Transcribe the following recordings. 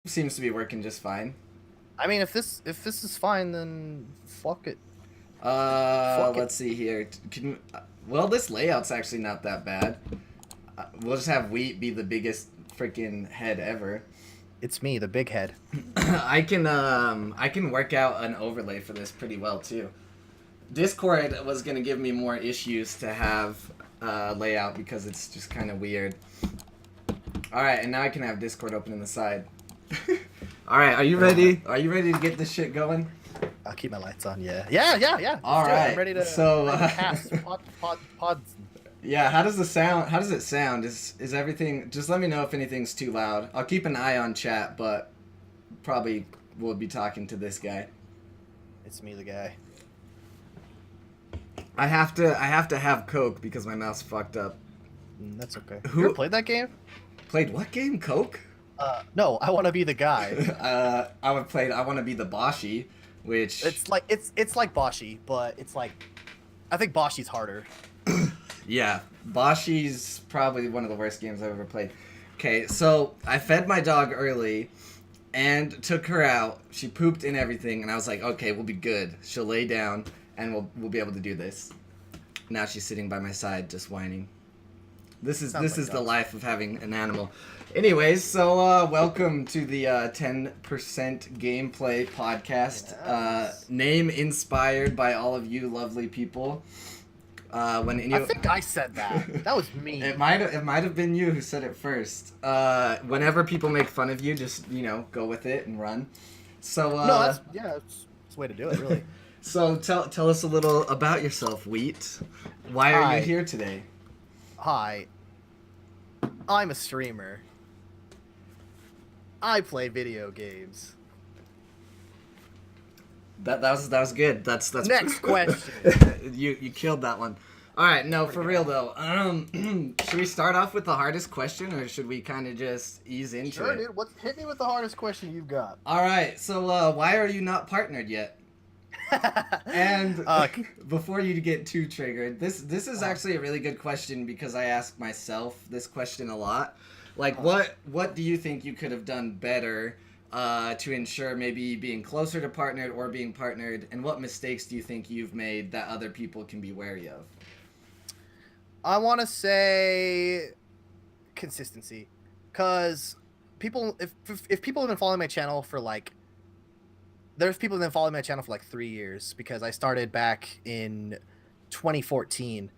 seems to be working just fine. I mean, if this is fine, then fuck it. Fuck it. Let's see here. Well, this layout's actually not that bad. We'll just have Wheat be the biggest freaking head ever. It's me, the big head. I can work out an overlay for this pretty well too. Discord was gonna give me more issues to have layout because it's just kind of weird. All right, and now I can have Discord open in the side. All right, are you ready? Are you ready to get this shit going? I'll keep my lights on. Yeah. All Let's do it. right. I'm ready to So, cast pods. yeah, how does the sound? How does it sound? Is everything? Just let me know if anything's too loud. I'll keep an eye on chat, but probably will be talking to this guy. It's me, the guy. I have to have Coke because my mouth's fucked up. That's okay. Who You ever played that game? played what game? Coke? No. I want to be the guy. I would play. I want to be the Boshi, which It's like Boshi, but it's like I think Boshi's harder. yeah, Boshi's probably one of the worst games I've ever played. Okay, so I fed my dog early and took her out. She pooped and everything, and I was like, okay, we'll be good. She'll lay down, and we'll be able to do this. Now she's sitting by my side, just whining. This is Sounds this like is the dogs. life of having an animal. Anyways, so welcome to the 10% gameplay podcast. Yes. Name inspired by all of you lovely people. When any, I think I said that. That was me. it might have been you who said it first. Whenever people make fun of you, just go with it and run. So No, that's the way to do it, really. so tell us a little about yourself, Wheat. Why are Hi. you here today? Hi. I'm a streamer. I play video games. That was good. That's Next question. you killed that one. All right, no, for real though. Should we start off with the hardest question, or should we kind of just ease into Sure, it? dude. Hit me with the hardest question you've got. All right, so why are you not partnered yet? And uh, before you get too triggered, this is actually a really good question because I ask myself this question a lot. Like, what do you think you could have done better to ensure maybe being closer to partnered or being partnered, and what mistakes do you think you've made that other people can be wary of? I want to say consistency, because people, if people have been following my channel for like, there's people who've been following my channel for like 3 years because I started back in 2014,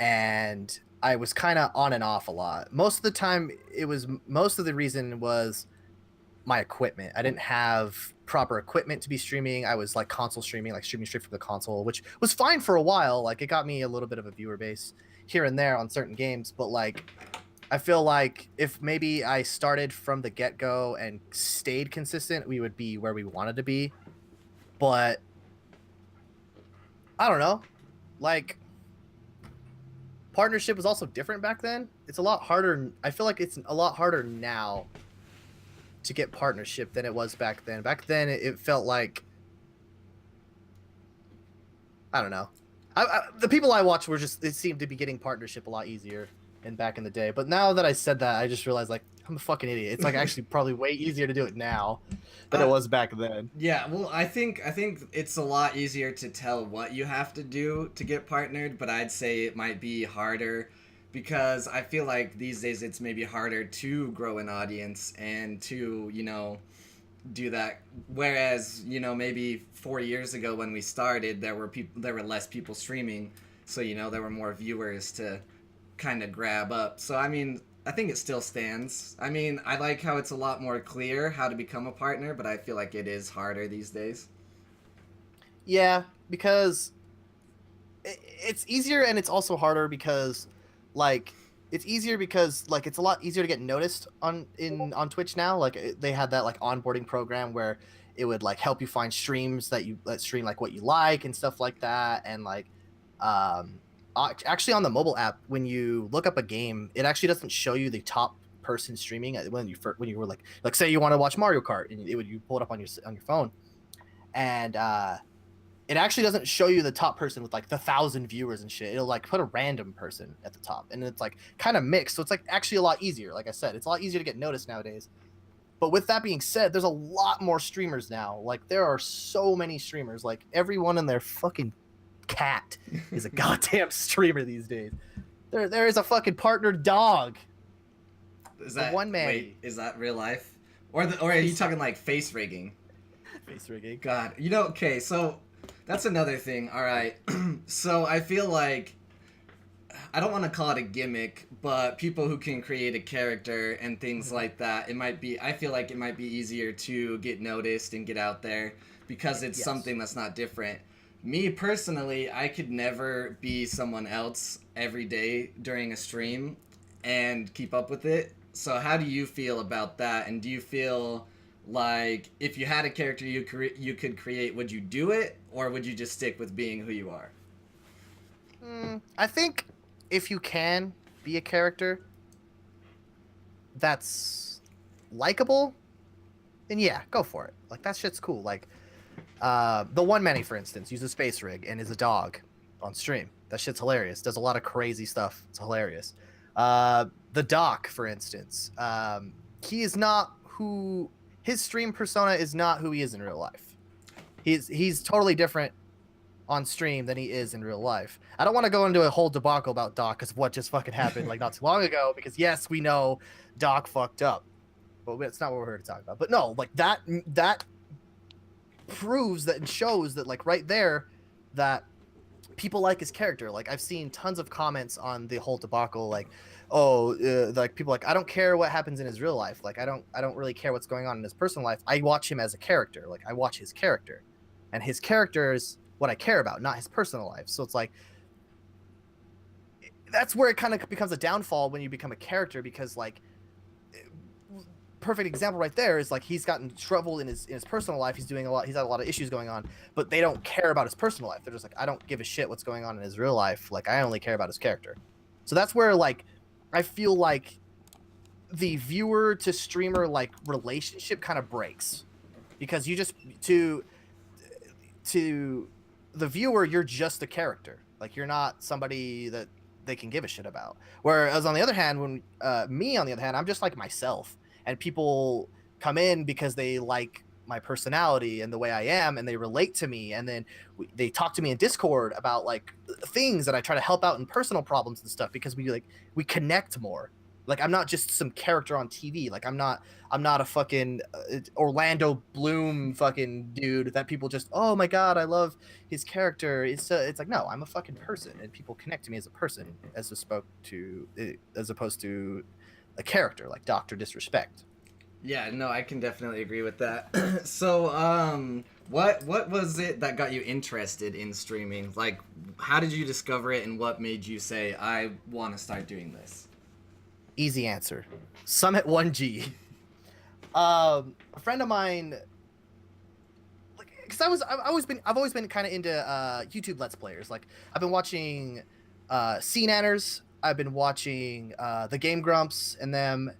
and I was kind of on and off a lot. Most of the time, most of the reason was my equipment. I didn't have proper equipment to be streaming. I was like console streaming, like streaming straight from the console, which was fine for a while. Like it got me a little bit of a viewer base here and there on certain games, but like I feel like if maybe I started from the get-go and stayed consistent, we would be where we wanted to be. But I don't know. Like partnership was also different back then. It's a lot harder. I feel like it's a lot harder now to get partnership than it was back then. Back then, it felt like I don't know. The people I watched were just it seemed to be getting partnership a lot easier and back in the day. But now that I said that, I just realized like I'm a fucking idiot. It's like actually probably way easier to do it now than it was back then. Yeah, well, I think it's a lot easier to tell what you have to do to get partnered, but I'd say it might be harder because I feel like these days it's maybe harder to grow an audience and to, do that. Whereas, maybe 4 years ago when we started, there were less people streaming, so there were more viewers to kind of grab up. So I mean, I think it still stands. I mean, I like how it's a lot more clear how to become a partner, but I feel like it is harder these days. Yeah, because it's easier and it's also harder because like it's a lot easier to get noticed on Twitch now. Like they had that like onboarding program where it would like help you find streams that stream like what you like and stuff like that. And like actually on the mobile app, when you look up a game, it actually doesn't show you the top person streaming when you were like say you want to watch Mario Kart, and you pull it up on your phone, and it actually doesn't show you the top person with like the 1,000 viewers and shit. It'll like put a random person at the top, and it's like kind of mixed. So it's like actually a lot easier. Like I said, it's a lot easier to get noticed nowadays. But with that being said, there's a lot more streamers now. Like there are so many streamers. Like everyone and their fucking cat is a goddamn streamer these days. There is a fucking partnered dog. Is The that one man is that real life? Or are you talking like face rigging? face rigging. God, okay, so that's another thing. All right. So I feel like I don't want to call it a gimmick, but people who can create a character and things like that, I feel like it might be easier to get noticed and get out there because it's something that's not different. Me personally, I could never be someone else every day during a stream and keep up with it. So how do you feel about that? And do you feel like if you had a character you could create, would you do it, or would you just stick with being who you are? I think if you can be a character that's likable, then yeah, go for it. Like that shit's cool. Like the one Manny, for instance, uses space rig and is a dog on stream. That shit's hilarious. Does a lot of crazy stuff. It's hilarious. The Doc, for instance, he is not who his stream persona is not who he is in real life. He's totally different on stream than he is in real life. I don't want to go into a whole debacle about Doc because of what just fucking happened like not too long ago. Because yes, we know Doc fucked up, but it's not what we're here to talk about. But no, like that proves that and shows that like right there that people like his character. Like I've seen tons of comments on the whole debacle, like, oh, like people like I don't care what happens in his real life. Like I don't really care what's going on in his personal life. I watch him as a character. Like I watch his character, and his character is what I care about, not his personal life. So it's like that's where it kind of becomes a downfall when you become a character because like perfect example right there is like he's gotten trouble in his personal life. He's doing a lot. He's had a lot of issues going on, but they don't care about his personal life. They're just like, I don't give a shit what's going on in his real life. Like I only care about his character. So that's where like I feel like the viewer to streamer like relationship kind of breaks because you just to the viewer you're just a character. Like you're not somebody that they can give a shit about. Whereas on the other hand, when me on the other hand, I'm just like myself. And people come in because they like my personality and the way I am, and they relate to me, and then they talk to me in Discord about like things that I try to help out in personal problems and stuff because we connect more. Like I'm not just some character on TV. Like I'm not a fucking Orlando Bloom fucking dude that people just, oh my god, I love his character. It's like no, I'm a fucking person, and people connect to me as a person as opposed to a character like Doctor Disrespect. Yeah, no, I can definitely agree with that. So, what was it that got you interested in streaming? Like, how did you discover it, and what made you say, I want to start doing this? Easy answer. Summit 1G. A friend of mine, like, because I've always been kind of into YouTube Let's Players. Like, I've been watching Sea Nanners. I've been watching the Game Grumps and them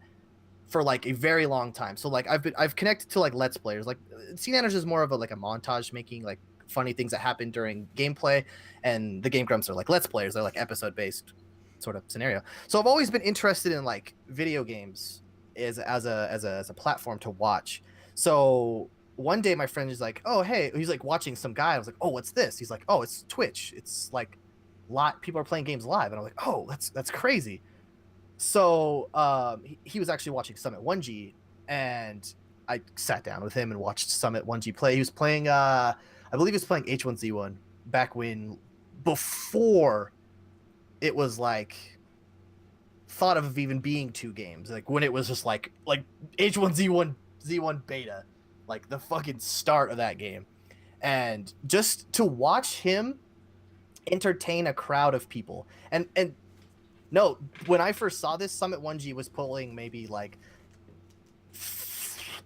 for like a very long time. So like I've connected to like Let's Players. Like Sea Nanners is more of a montage making like funny things that happen during gameplay, and the Game Grumps are like Let's Players. They're like episode based sort of scenario. So I've always been interested in like video games as a platform to watch. So one day my friend is like, oh hey, he's like watching some guy. I was like, oh what's this? He's like, oh it's Twitch. It's like people are playing games live, and I'm like, oh that's crazy. So he was actually watching Summit 1G, and I sat down with him and watched Summit 1G play. He was playing I believe he was playing H1Z1 back before it was like thought of even being two games, like when it was just like H1Z1 beta, like the fucking start of that game. And just to watch him entertain a crowd of people, and no, when I first saw this, Summit 1G was pulling maybe like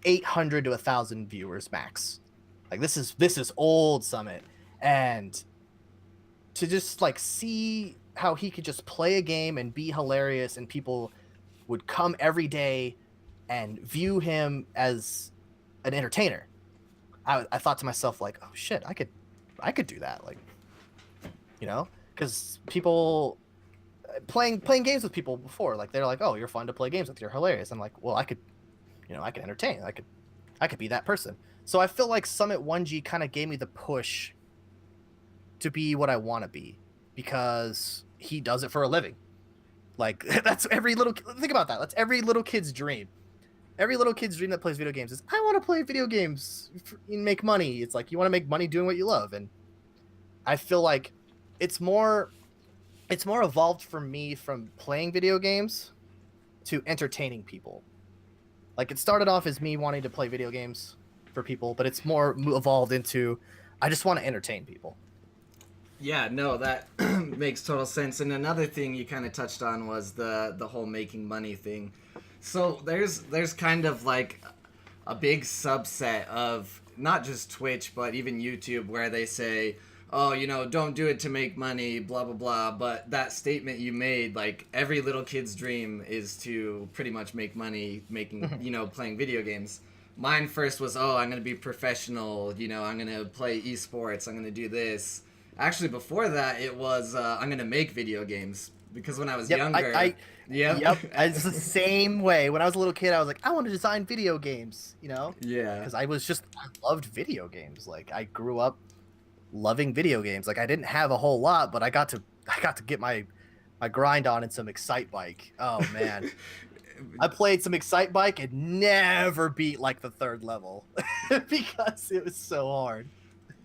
800 to 1,000 viewers max. Like this is old Summit, and to just like see how he could just play a game and be hilarious, and people would come every day and view him as an entertainer. I thought to myself like, oh shit, I could do that, like, you know, because people playing games with people before, like they're like, oh, you're fun to play games with, you're hilarious. I'm like, well, I could I can entertain. I could be that person. So I feel like Summit 1G kind of gave me the push to be what I want to be, because he does it for a living. Like that's every little, think about that. That's every little kid's dream. Every little kid's dream that plays video games is, I want to play video games and make money. It's like, you want to make money doing what you love. And I feel like it's more evolved for me from playing video games to entertaining people. Like, it started off as me wanting to play video games for people, but it's more evolved into, I just want to entertain people. Yeah, no, that makes total sense. And another thing you kind of touched on was the whole making money thing. So there's kind of like a big subset of not just Twitch but even YouTube where they say, oh, don't do it to make money, blah blah blah. But that statement you made, like every little kid's dream is to pretty much make money making, playing video games. Mine first was, oh, I'm gonna be professional. I'm gonna play esports. I'm gonna do this. Actually, before that, it was I'm gonna make video games, because when I was younger, Yep, it's the same way. When I was a little kid, I was like, I want to design video games, yeah, because I loved video games. Like, I grew up loving video games. Like, I didn't have a whole lot, but I got to get my grind on in some Excite Bike. Oh man. I played some Excite Bike and never beat like the 3rd level because it was so hard.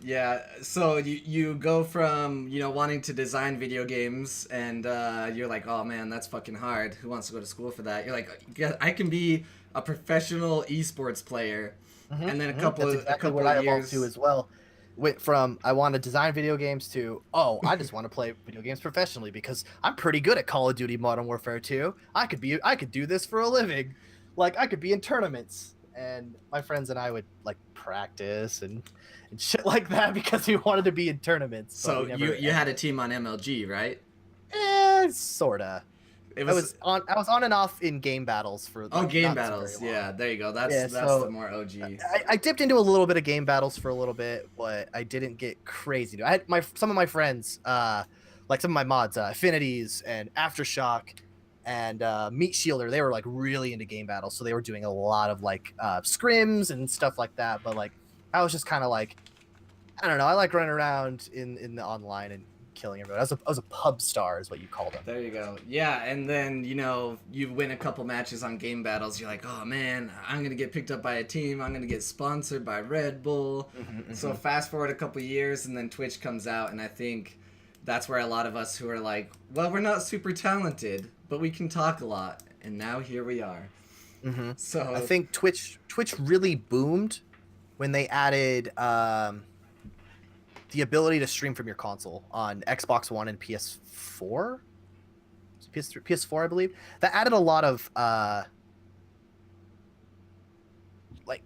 Yeah, so you go from, wanting to design video games, and you're like, oh man, that's fucking hard. Who wants to go to school for that? You're like, yeah, I can be a professional esports player. And then a couple what I of evolved years to as well. Went from, I want to design video games to, oh, I just want to play video games professionally because I'm pretty good at Call of Duty Modern Warfare 2. I could do this for a living. Like, I could be in tournaments. And my friends and I would like practice and shit like that because we wanted to be in tournaments. So you had a team on MLG, right? Sorta. I was on and off in game battles for. Like, game battles. Yeah, there you go. That's the more OG. I dipped into a little bit of game battles for a little bit, but I didn't get crazy. I had some of my friends, like some of my mods, Affinities and Aftershock and Meat Shielder. They were like really into game battles, so they were doing a lot of like scrims and stuff like that. But like, I was just kind of like, I don't know. I like running around in the online and killing everybody. I was a pub star, is what you called them. There you go. Yeah, and then you win a couple matches on game battles. You're like, oh man, I'm gonna get picked up by a team. I'm gonna get sponsored by Red Bull. So fast forward a couple years, and then Twitch comes out, and I think that's where a lot of us who are like, well, we're not super talented, but we can talk a lot, and now here we are. So I think Twitch really boomed when they added the ability to stream from your console on Xbox One and PS4, PS4, I believe. That added a lot of like,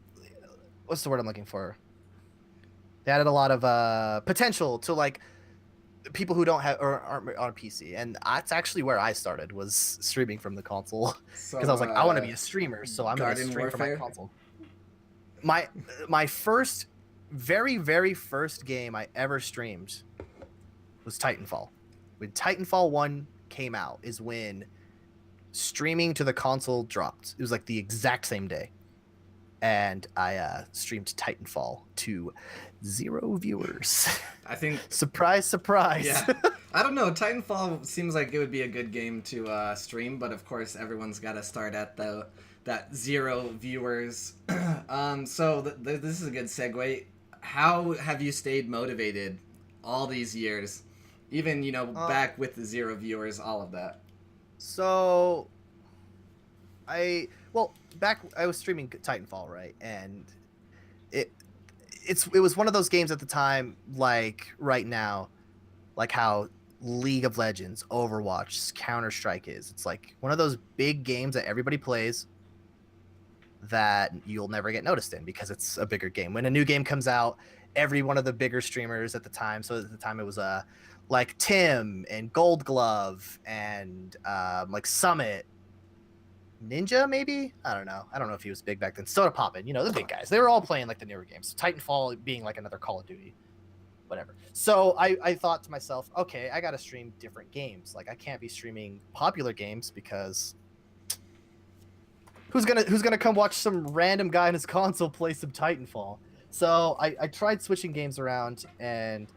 what's the word I'm looking for? They added a lot of potential to like people who don't have or aren't on PC, and that's actually where I started, was streaming from the console, because I was like, I want to be a streamer, so I'm going to stream from my console. My first, very first game I ever streamed was Titanfall. When Titanfall 1 came out is when streaming to the console dropped. It was like the exact same day. And I streamed Titanfall to 0 viewers. I think surprise. Yeah, I don't know. Titanfall seems like it would be a good game to stream, but of course everyone's got to start at that 0 viewers. So this is a good segue. How have you stayed motivated all these years, even back with the 0 viewers, all of that? So back I was streaming Titanfall, right? And it was one of those games at the time, like right now, like how League of Legends, Overwatch, Counter-Strike is. It's like one of those big games that everybody plays that you'll never get noticed in because it's a bigger game. When a new game comes out, every one of the bigger streamers at the time, so at the time it was like Tim and Gold Glove and like Summit, Ninja, maybe? I don't know if he was big back then. Soda Poppin', the big guys. They were all playing like the newer games. Titanfall being like another Call of Duty, whatever. So I thought to myself, okay, I gotta stream different games. Like, I can't be streaming popular games because who's gonna come watch some random guy on his console play some Titanfall? So I tried switching games around, and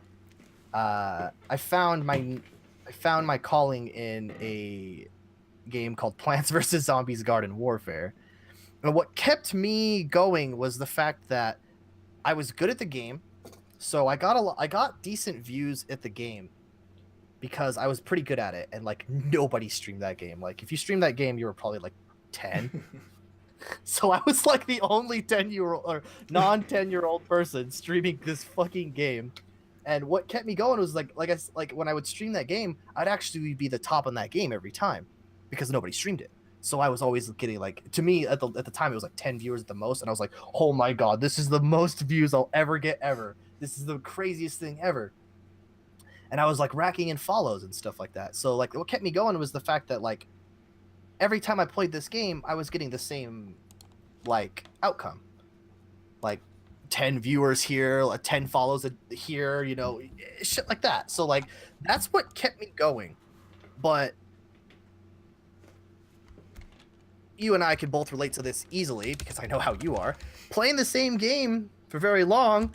I found my calling in a game called Plants vs Zombies Garden Warfare. And what kept me going was the fact that I was good at the game, so I got decent views at the game because I was pretty good at it, and like nobody streamed that game. Like if you streamed that game, you were probably like 10. So I was like the only 10-year-old or non-10-year-old person streaming this fucking game. And what kept me going was like when I would stream that game, I'd actually be the top on that game every time because nobody streamed it. So I was always getting like, to me at the time it was like 10 viewers at the most, and I was like, "Oh my god, this is the most views I'll ever get ever. This is the craziest thing ever." And I was like racking in follows and stuff like that. So like what kept me going was the fact that like every time I played this game, I was getting the same like outcome. Like 10 viewers here, 10 follows here, you know, shit like that. So like that's what kept me going. But you and I can both relate to this easily because I know how you are. Playing the same game for very long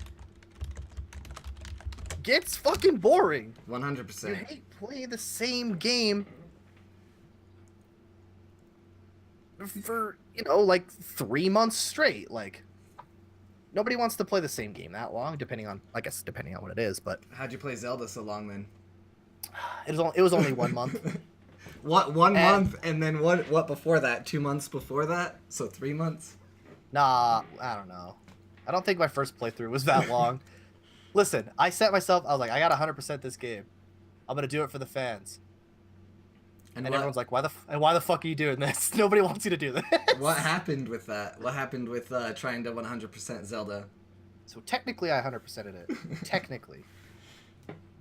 gets fucking boring. 100%. You hate playing the same game for, you know, like 3 months straight. Like nobody wants to play the same game that long, depending on what it is. But How'd you play Zelda so long then? it was only 1 month. What, one month, and then what before that? 2 months before that? So 3 months? Nah, I don't know. I don't think my first playthrough was that long. Listen, I set myself, I was like, I got 100% this game. I'm gonna do it for the fans. And everyone's like, why the fuck are you doing this? Nobody wants you to do this. What happened with that? What happened with trying to 100% Zelda? So technically I 100%ed it. Technically.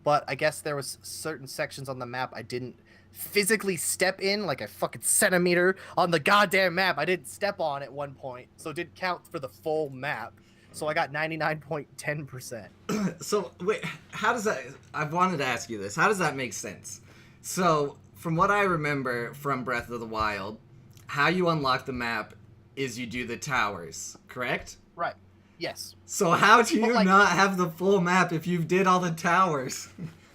But I guess there was certain sections on the map I didn't physically step in, like a fucking centimeter on the goddamn map. I didn't step on at one point, so it didn't count for the full map. So I got 99.10%. So wait, how does that? I've wanted to ask you this. How does that make sense? So from what I remember from Breath of the Wild, how you unlock the map is you do the towers, correct? Right. Yes. So how do you like, not have the full map if you did all the towers?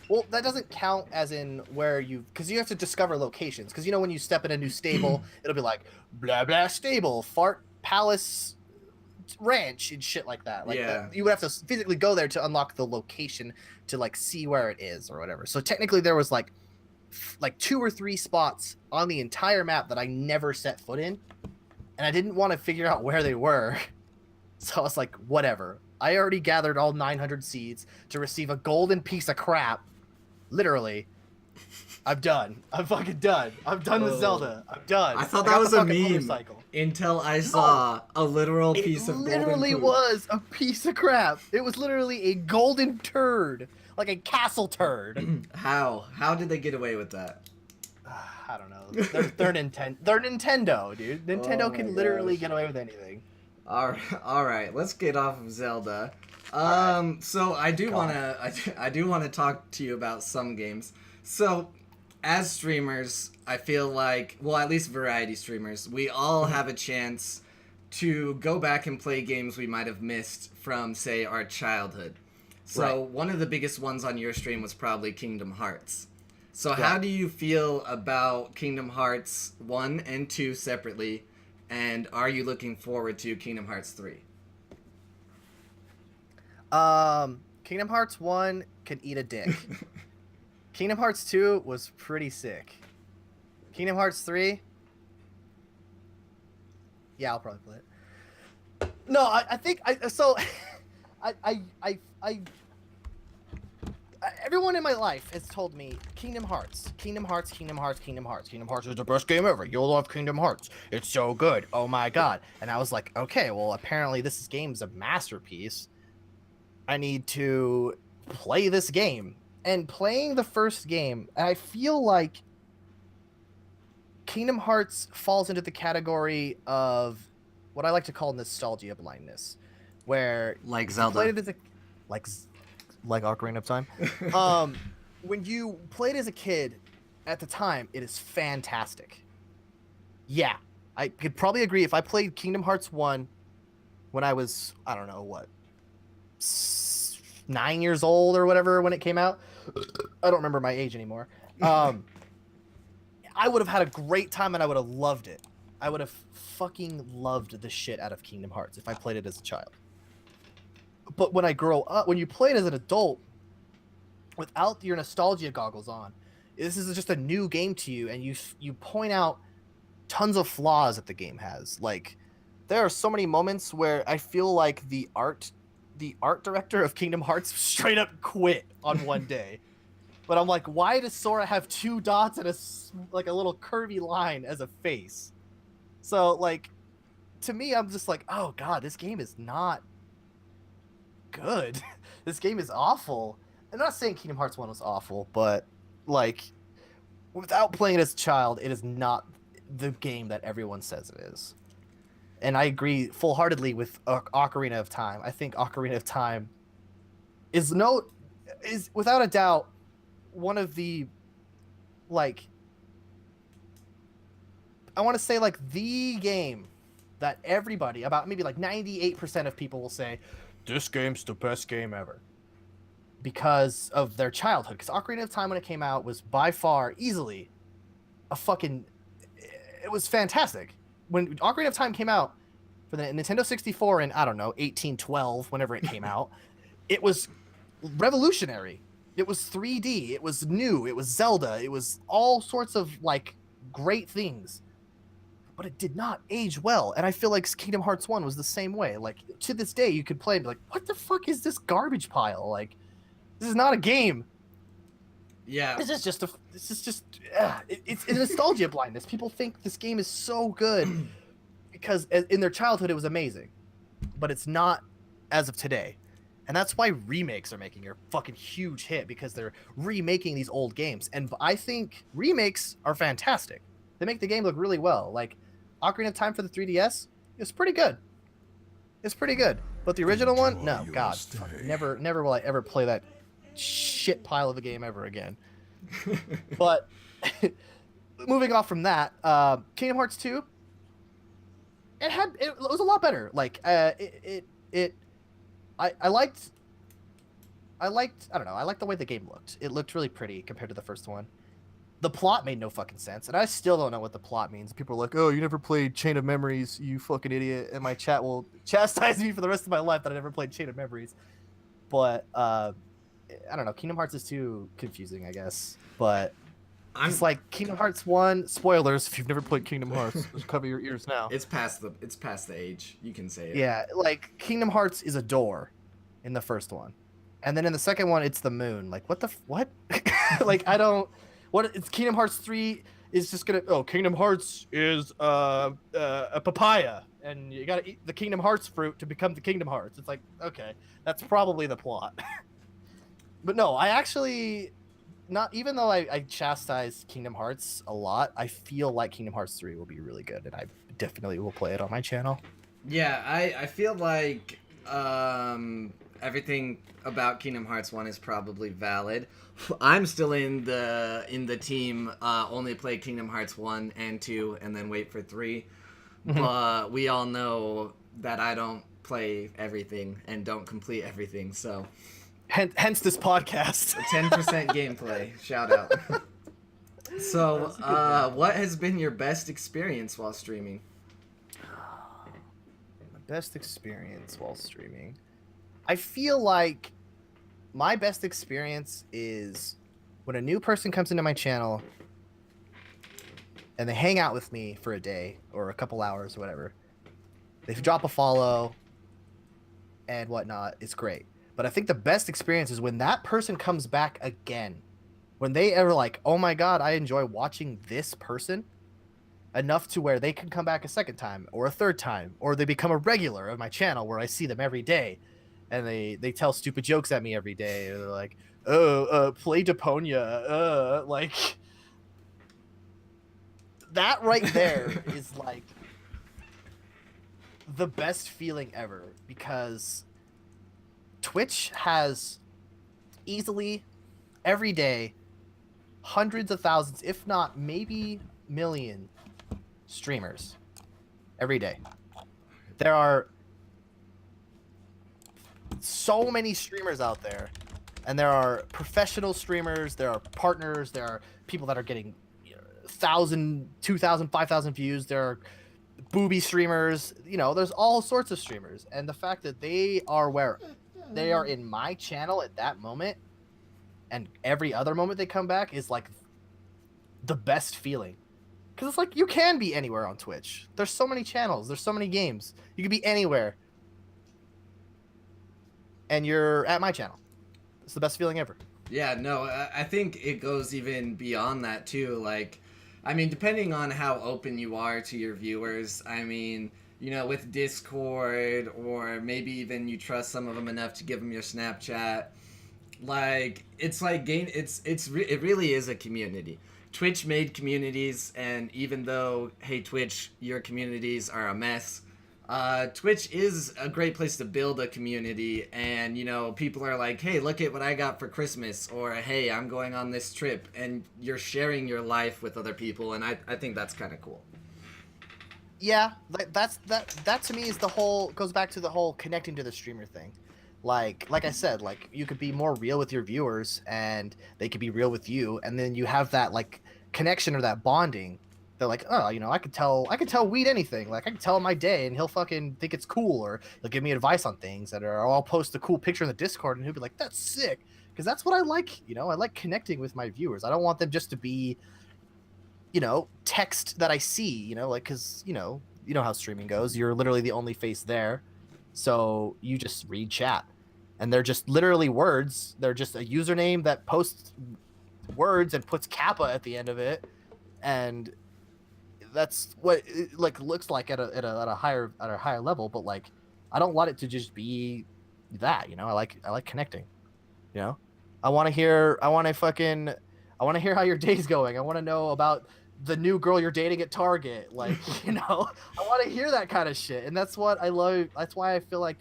Well, that doesn't count as in where because you have to discover locations. Because you know when you step in a new stable, it'll be like blah blah stable, fart palace, ranch, and shit like that. Like yeah. you would have to physically go there to unlock the location to like see where it is or whatever. So technically, there was like 2 or 3 spots on the entire map that I never set foot in, and I didn't want to figure out where they were. So I was like, whatever. I already gathered all 900 seeds to receive a golden piece of crap. Literally, I'm done. I'm fucking done. I'm done with Zelda. I'm done. I thought that was a meme motorcycle. until I saw a literal piece of golden poop. It literally was a piece of crap. It was literally a golden turd, like a castle turd. How? How did they get away with that? I don't know. They're Nintendo, dude. Nintendo can literally get away with anything. All right. Let's get off of Zelda. So I do wanna talk to you about some games. So, as streamers, I feel like, well, at least variety streamers, we all have a chance to go back and play games we might have missed from, say, our childhood. So one of the biggest ones on your stream was probably Kingdom Hearts. So how do you feel about Kingdom Hearts 1 and 2 separately, and are you looking forward to Kingdom Hearts 3? Kingdom Hearts 1 could eat a dick. Kingdom Hearts 2 was pretty sick. Kingdom Hearts 3, yeah, I'll probably play it. No, I think everyone in my life has told me Kingdom Hearts is the best game ever. You'll love Kingdom Hearts. It's so good. Oh my god. And I was like, okay, well, apparently this game's a masterpiece. I need to play this game. And playing the first game, I feel like Kingdom Hearts falls into the category of what I like to call nostalgia blindness, where like Zelda, played it as like Ocarina of Time. When you played as a kid, at the time, it is fantastic. Yeah, I could probably agree if I played Kingdom Hearts 1 when I was, I don't know what, 9 years old or whatever when it came out. I don't remember my age anymore. I would have had a great time and I would have loved it. I would have fucking loved the shit out of Kingdom Hearts if I played it as a child. But when I grow up, when you play it as an adult, without your nostalgia goggles on, this is just a new game to you, and you point out tons of flaws that the game has. Like, there are so many moments where I feel like the art director of Kingdom Hearts straight up quit on one day. But I'm like, why does Sora have 2 dots and a little curvy line as a face? So like, to me, I'm just like, oh god, this game is not good. This game is awful. I'm not saying Kingdom Hearts 1 was awful, but like, without playing it as a child, it is not the game that everyone says it is. And I agree full-heartedly with Ocarina of Time. I think Ocarina of Time is without a doubt one of the, like, I want to say like the game that everybody, about maybe like 98% of people will say, this game's the best game ever. Because of their childhood. Because Ocarina of Time, when it came out, was by far, easily, it was fantastic. When Ocarina of Time came out for the Nintendo 64 in, I don't know, 1812, whenever it came out, it was revolutionary. It was 3D. It was new. It was Zelda. It was all sorts of, like, great things. But it did not age well. And I feel like Kingdom Hearts 1 was the same way. Like, to this day, you could play and be like, what the fuck is this garbage pile? Like, this is not a game. Yeah. It's a nostalgia blindness. People think this game is so good because in their childhood it was amazing, but it's not as of today. And that's why remakes are making a fucking huge hit, because they're remaking these old games. And I think remakes are fantastic. They make the game look really well. Like Ocarina of Time for the 3DS, it's pretty good. It's pretty good. But the original one, no, God, never will I ever play that shit pile of a game ever again. But moving off from that, Kingdom Hearts 2, it was a lot better. Like I liked I don't know, I liked the way the game looked. It looked really pretty compared to the first one. The plot made no fucking sense, and I still don't know what the plot means. People are like, "Oh, you never played Chain of Memories, you fucking idiot," and my chat will chastise me for the rest of my life that I never played Chain of Memories. But I don't know. Kingdom Hearts is too confusing, I guess. But it's like Kingdom Hearts 1. Spoilers if you've never played Kingdom Hearts. Just cover your ears now. It's past the age. You can say it. Yeah, like Kingdom Hearts is a door in the first one, and then in the second one it's the moon. Like what? Like I don't. What? It's Kingdom Hearts 3 is just gonna. Oh, Kingdom Hearts is a papaya, and you gotta eat the Kingdom Hearts fruit to become the Kingdom Hearts. It's like, okay, that's probably the plot. But no, I actually, not even though I chastise Kingdom Hearts a lot, I feel like Kingdom Hearts 3 will be really good, and I definitely will play it on my channel. Yeah, I feel like everything about Kingdom Hearts 1 is probably valid. I'm still in the team only play Kingdom Hearts 1 and 2 and then wait for 3. But we all know that I don't play everything and don't complete everything, so hence this podcast. 10% gameplay. Shout out. So, what has been your best experience while streaming? My best experience while streaming. I feel like my best experience is when a new person comes into my channel and they hang out with me for a day or a couple hours or whatever. They drop a follow and whatnot. It's great. But I think the best experience is when that person comes back again. When they ever like, oh my god, I enjoy watching this person enough to where they can come back a second time or a third time, or they become a regular of my channel where I see them every day and they tell stupid jokes at me every day. Or they're like, oh, play Deponia. Like, that right there is like the best feeling ever, because Twitch has easily every day hundreds of thousands, if not maybe million streamers. every day. There are so many streamers out there, and there are professional streamers, there are partners, there are people that are getting 1,000, 2,000, 5,000 views. There are booby streamers. There's all sorts of streamers, and the fact that they are in my channel at that moment, and every other moment they come back is like the best feeling. Because it's like you can be anywhere on Twitch. There's so many channels. There's so many games. You can be anywhere. And you're at my channel. It's the best feeling ever. Yeah, no, I think it goes even beyond that too. Like, I mean, depending on how open you are to your viewers, I mean, with Discord, or maybe even you trust some of them enough to give them your Snapchat. Like, it's like it really is a community. Twitch made communities, and even though, hey, Twitch, your communities are a mess, Twitch is a great place to build a community. And people are like, hey, look at what I got for Christmas, or hey, I'm going on this trip, and you're sharing your life with other people, and I think that's kind of cool. Yeah, that to me is goes back to the whole connecting to the streamer thing. Like I said, like you could be more real with your viewers, and they could be real with you, and then you have that like connection or that bonding. They're like, oh, I could tell Wheat anything. Like I can tell him my day, and he'll fucking think it's cool, or he'll give me advice on things, or I'll post a cool picture in the Discord, and he'll be like, that's sick, because that's what I like. I like connecting with my viewers. I don't want them just to be, text that I see. Like because you know how streaming goes. You're literally the only face there, so you just read chat. And they're just literally words. They're just a username that posts words and puts kappa at the end of it, and that's what it looks like at a higher level. But like, I don't want it to just be that. I like connecting. I want to hear how your day's going. I want to know about the new girl you're dating at Target. Like, I want to hear that kind of shit, and that's what I love. That's why I feel like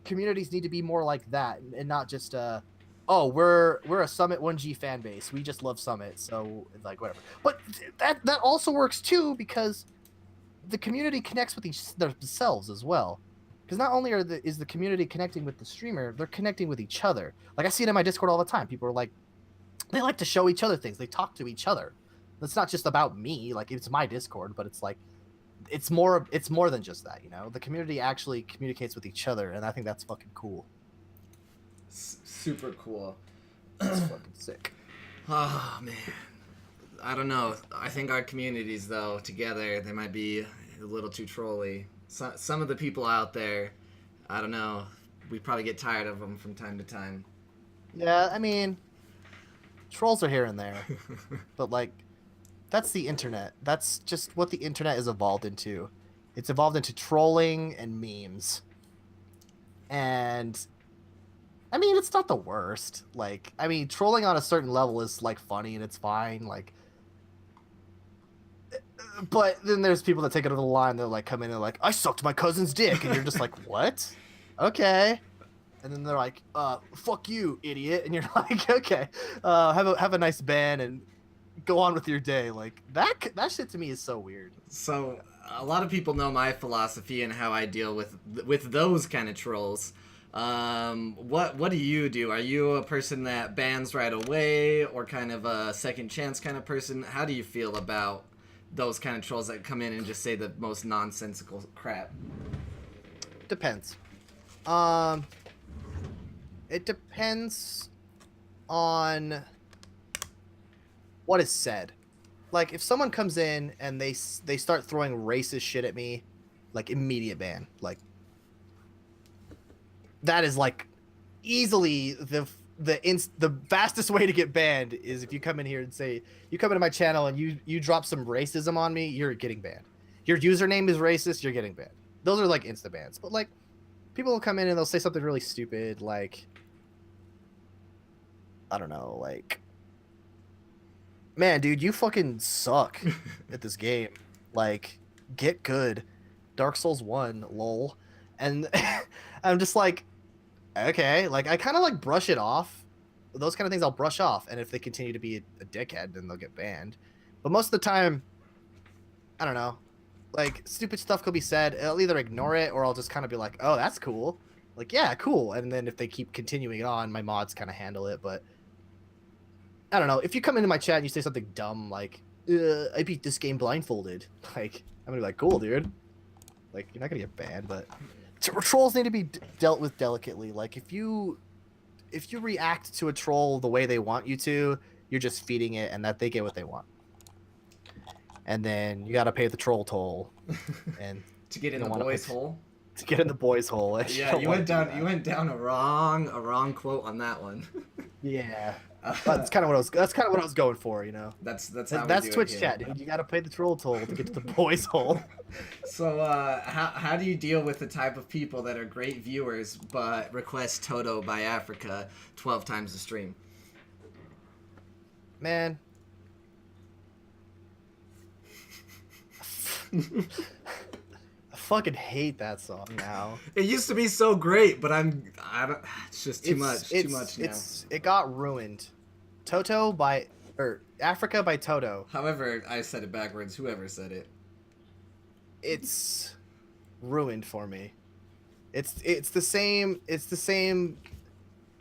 communities need to be more like that, and not just we're a Summit 1G fan base, we just love Summit, so like whatever. But that also works too, because the community connects with themselves as well, because not only is the community connecting with the streamer, they're connecting with each other. Like I see it in my Discord all the time. People are like, they like to show each other things, they talk to each other. It's not just about me, like it's my Discord, but it's like it's more than just that. The community actually communicates with each other, and I think that's fucking cool. Super cool. It's fucking sick. Oh man, I don't know. I think our communities, though, together, they might be a little too trolly. Some of the people out there, I don't know, we probably get tired of them from time to time. Yeah, I mean, trolls are here and there, but like, that's the internet. That's just what the internet has evolved into. It's evolved into trolling and memes. And I mean, it's not the worst. Like, I mean, trolling on a certain level is like funny and it's fine. Like, but then there's people that take it over the line. They're like, come in and like, I sucked my cousin's dick, and you're just like, what? Okay. And then they're like, fuck you, idiot. And you're like, okay, have a nice ban and go on with your day. Like that shit to me is so weird. So a lot of people know my philosophy and how I deal with those kind of trolls. What do you do? Are you a person that bans right away, or kind of a second chance kind of person? How do you feel about those kind of trolls that come in and just say the most nonsensical crap? Depends. It depends on what is said. Like, if someone comes in and they start throwing racist shit at me, like, immediate ban. Like, that is like easily the fastest way to get banned is if you come in here and say, you come into my channel and you drop some racism on me, you're getting banned. Your username is racist, you're getting banned. Those are like insta bans. But like, people will come in and they'll say something really stupid, like, I don't know, like, man, dude, you fucking suck at this game. Like, get good. Dark Souls 1, lol. And I'm just like, okay. Like, I kind of like brush it off. Those kind of things I'll brush off. And if they continue to be a dickhead, then they'll get banned. But most of the time, I don't know. Like stupid stuff could be said. I'll either ignore it or I'll just kind of be like, "Oh, that's cool." Like, yeah, cool. And then if they keep continuing it on, my mods kind of handle it. But I don't know. If you come into my chat and you say something dumb like, "I beat this game blindfolded," like I'm gonna be like, "Cool, dude." Like you're not gonna get banned, but trolls need to be dealt with delicately. Like if you react to a troll the way they want you to, you're just feeding it, and that they get what they want. And then you got to pay the troll toll, and To get in you the don't wanna- boys' hole. to get in the boys' hole. and Yeah, don't you wanna went do down. that. You went down a wrong quote on that one. Yeah, that's kind of what I was. That's kind of what I was going for, you know. That's how That's we do Twitch it here. chat, dude. You got to pay the troll toll to get to the boys' hole. So, how do you deal with the type of people that are great viewers but request Toto by Africa 12 times the stream? Man. I fucking hate that song now. It used to be so great, but I don't. It's just too much. Too much now. It got ruined. Toto by Africa by Toto. However, I said it backwards. Whoever said it. It's ruined for me. It's the same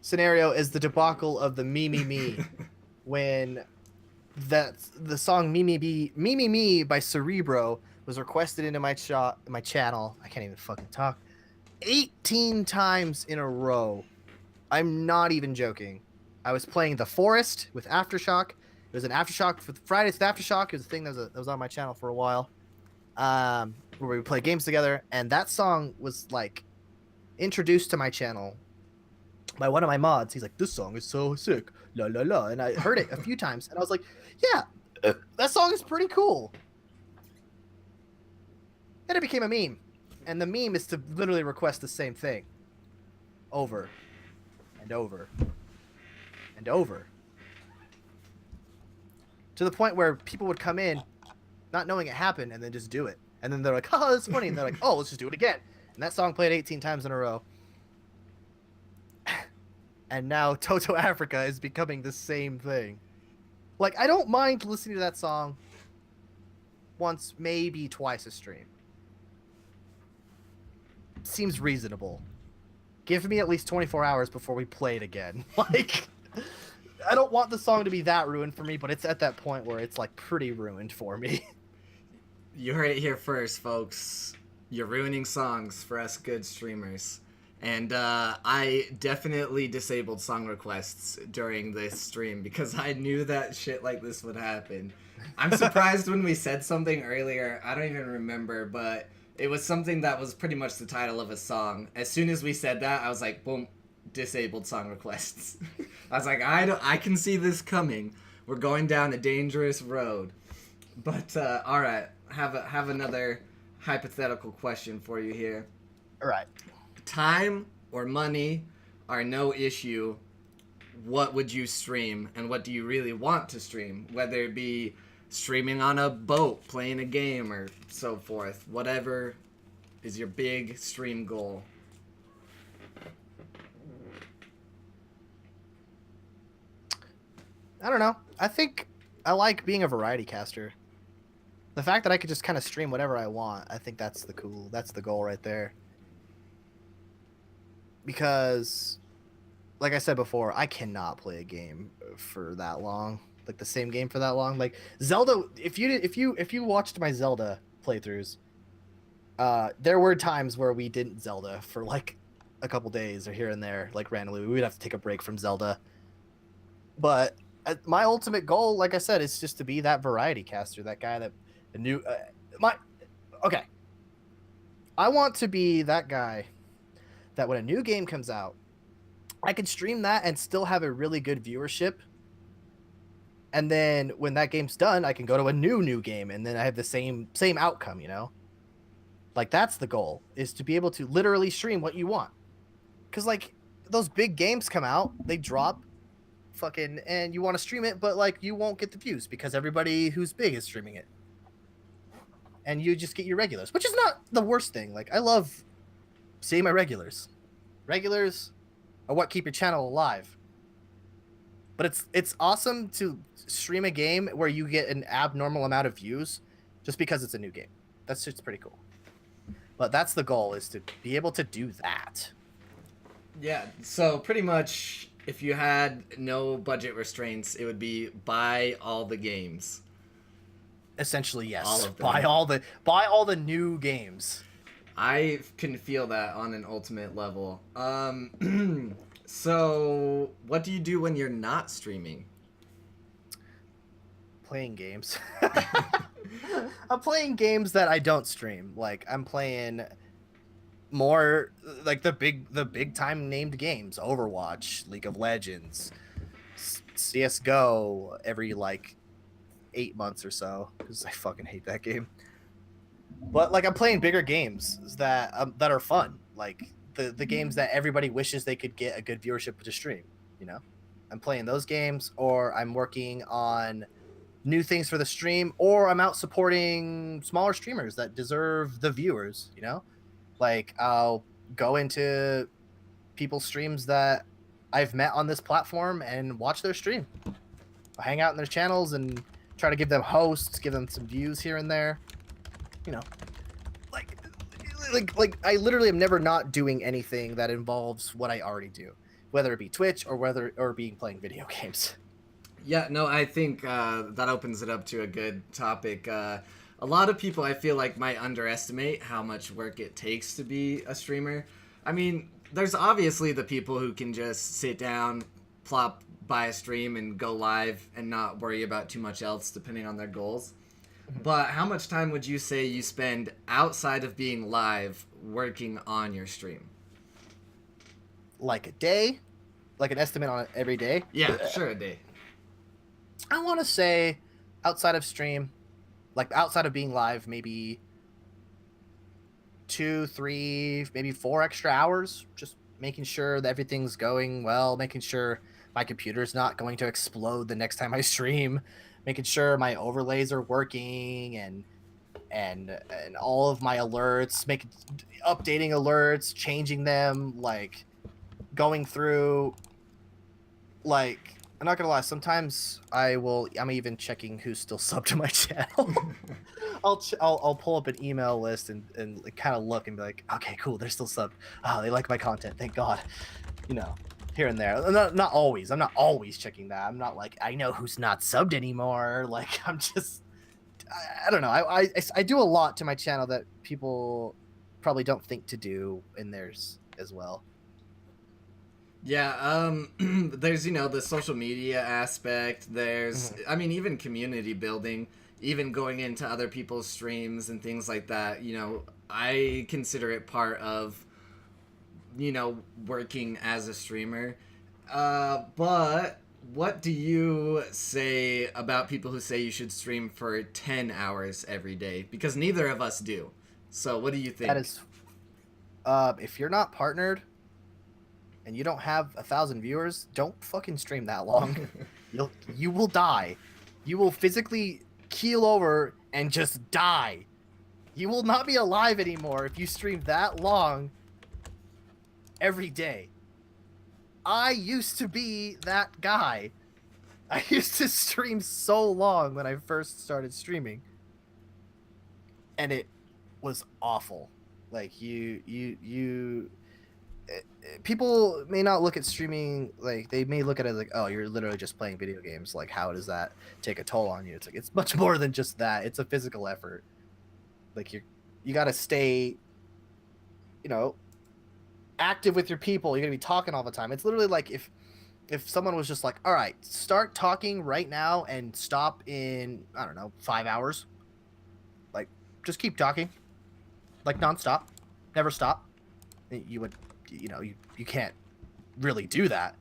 scenario as the debacle of the Me Me Me when the song Me Me Me by Cerebro was requested into my channel. I can't even fucking talk. 18 times in a row. I'm not even joking. I was playing The Forest with Aftershock. It was an Aftershock for Friday's Aftershock. It was a thing that was on my channel for a while. Where we would play games together, and that song was like introduced to my channel by one of my mods. He's like, "This song is so sick, la la la," and I heard it a few times, and I was like, "Yeah, that song is pretty cool." Then it became a meme, and the meme is to literally request the same thing over and over and over, to the point where people would come in not knowing it happened and then just do it, and then they're like, "Oh, that's funny," and they're like, "Oh, let's just do it again," and that song played 18 times in a row. And now Toto Africa is becoming the same thing. Like, I don't mind listening to that song once, maybe twice a stream. Seems reasonable. Give me at least 24 hours before we play it again. Like, I don't want the song to be that ruined for me, but it's at that point where it's like pretty ruined for me. You heard it here first, folks. You're ruining songs for us good streamers. And I definitely disabled song requests during this stream because I knew that shit like this would happen. I'm surprised when we said something earlier. I don't even remember, but it was something that was pretty much the title of a song. As soon as we said that, I was like, boom, disabled song requests. I was like, I can see this coming. We're going down a dangerous road. But all right, have another hypothetical question for you here. All right. Time or money are no issue. What would you stream, and what do you really want to stream? Whether it be streaming on a boat, playing a game, or so forth. Whatever is your big stream goal. I don't know. I think I like being a variety caster. The fact that I could just kind of stream whatever I want, I think that's the goal right there. Because, like I said before, I cannot play a game for that long, like the same game for that long. Like Zelda, if you watched my Zelda playthroughs, there were times where we didn't Zelda for like a couple days or here and there, like randomly. We would have to take a break from Zelda. But my ultimate goal, like I said, is just to be that variety caster, that guy that knew okay. I want to be that guy that when a new game comes out, I can stream that and still have a really good viewership. And then when that game's done, I can go to a new game, and then I have the same outcome, you know? Like, that's the goal, is to be able to literally stream what you want. Because, like, those big games come out, they drop, fucking, and you want to stream it, but, like, you won't get the views because everybody who's big is streaming it. And you just get your regulars, which is not the worst thing. Like, I love seeing my regulars. Regulars are what keep your channel alive. But it's awesome to stream a game where you get an abnormal amount of views just because it's a new game. That's just pretty cool. But that's the goal, is to be able to do that. Yeah, so pretty much if you had no budget restraints, it would be buy all the games. Essentially, All yes. of them. Buy all the new games. I can feel that on an ultimate level. So what do you do when you're not streaming? Playing games. I'm playing games that I don't stream. Like I'm playing more like the big time named games: Overwatch, League of Legends, CS:GO every like 8 months or so, because I fucking hate that game. But like I'm playing bigger games that are fun, like the games that everybody wishes they could get a good viewership to stream. You know, I'm playing those games, or I'm working on new things for the stream, or I'm out supporting smaller streamers that deserve the viewers. You know, like I'll go into people's streams that I've met on this platform and watch their stream. I'll hang out in their channels and try to give them hosts, give them some views here and there. You know, like I literally am never not doing anything that involves what I already do, whether it be Twitch or being playing video games. Yeah, no, I think that opens it up to a good topic. A lot of people, I feel like, might underestimate how much work it takes to be a streamer. I mean, there's obviously the people who can just sit down, plop by a stream, and go live and not worry about too much else, depending on their goals. But how much time would you say you spend outside of being live working on your stream? Like a day, like an estimate on it every day. Yeah, sure, a day. I want to say outside of stream, like outside of being live, maybe 2, 3, maybe 4 extra hours, just making sure that everything's going well, making sure my computer's not going to explode the next time I stream, making sure my overlays are working, and all of my alerts, updating alerts, changing them, like going through, like, I'm not gonna lie, sometimes I'm even checking who's still subbed to my channel. I'll pull up an email list and like, kind of look and be like, okay, cool, they're still subbed. Oh, they like my content, thank God. You know, here and there. Not always. I'm not always checking that. I'm not like, I know who's not subbed anymore. Like, I'm just, I don't know. I do a lot to my channel that people probably don't think to do in theirs as well. Yeah, there's, the social media aspect. There's, I mean, even community building, even going into other people's streams and things like that. I consider it part of, working as a streamer. But what do you say about people who say you should stream for 10 hours every day? Because neither of us do. So what do you think? That is, if you're not partnered and you don't have 1,000 viewers, don't fucking stream that long. You will die. You will physically keel over and just die. You will not be alive anymore if you stream that long every day. I used to be that guy. I used to stream so long when I first started streaming, and it was awful. Like people may not look at streaming, like they may look at it like, oh, you're literally just playing video games. Like, how does that take a toll on you? It's like, it's much more than just that. It's a physical effort. Like you got to stay, active with your people. You're gonna be talking all the time. It's literally like if someone was just like, all right, start talking right now and stop in, I don't know, 5 hours. Like, just keep talking, like nonstop, never stop. You would, you can't really do that.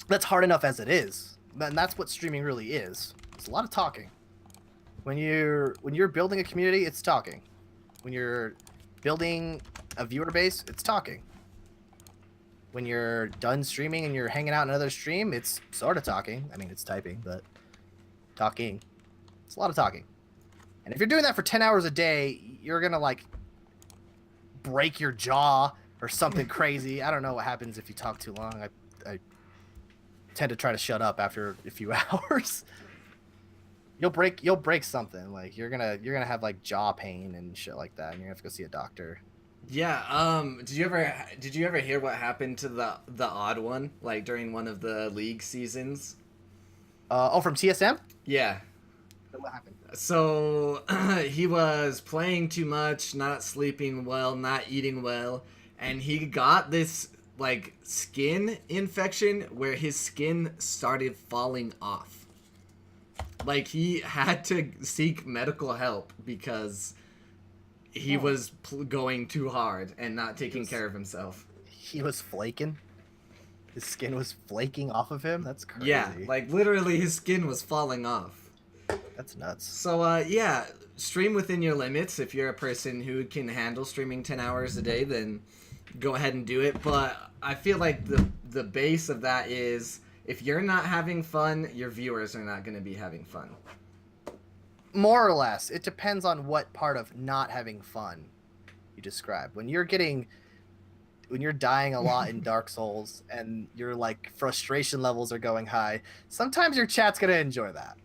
That's hard enough as it is, and that's what streaming really is. It's a lot of talking. When you're building a community, it's talking. When you're building a viewer base, it's talking. When you're done streaming and you're hanging out in another stream, it's sort of talking. I mean, it's typing, but talking. It's a lot of talking. And if you're doing that for 10 hours a day, you're gonna like break your jaw or something crazy. I don't know what happens if you talk too long. I tend to try to shut up after a few hours. you'll break something. Like you're gonna have like jaw pain and shit like that, and you're gonna have to go see a doctor. Yeah. Did you ever hear what happened to the odd one like during one of the league seasons? Oh, from TSM. Yeah. What happened? So he was playing too much, not sleeping well, not eating well, and he got this like skin infection where his skin started falling off. Like he had to seek medical help because he was going too hard and not taking care of himself. He was flaking. His skin was flaking off of him. That's crazy. Yeah, like literally his skin was falling off. That's nuts. So yeah, stream within your limits. If you're a person who can handle streaming 10 hours a day, then go ahead and do it. But I feel like the base of that is if you're not having fun, your viewers are not going to be having fun. More or less. It depends on what part of not having fun you describe. When you're dying a lot in Dark Souls and your like frustration levels are going high, sometimes your chat's gonna enjoy that.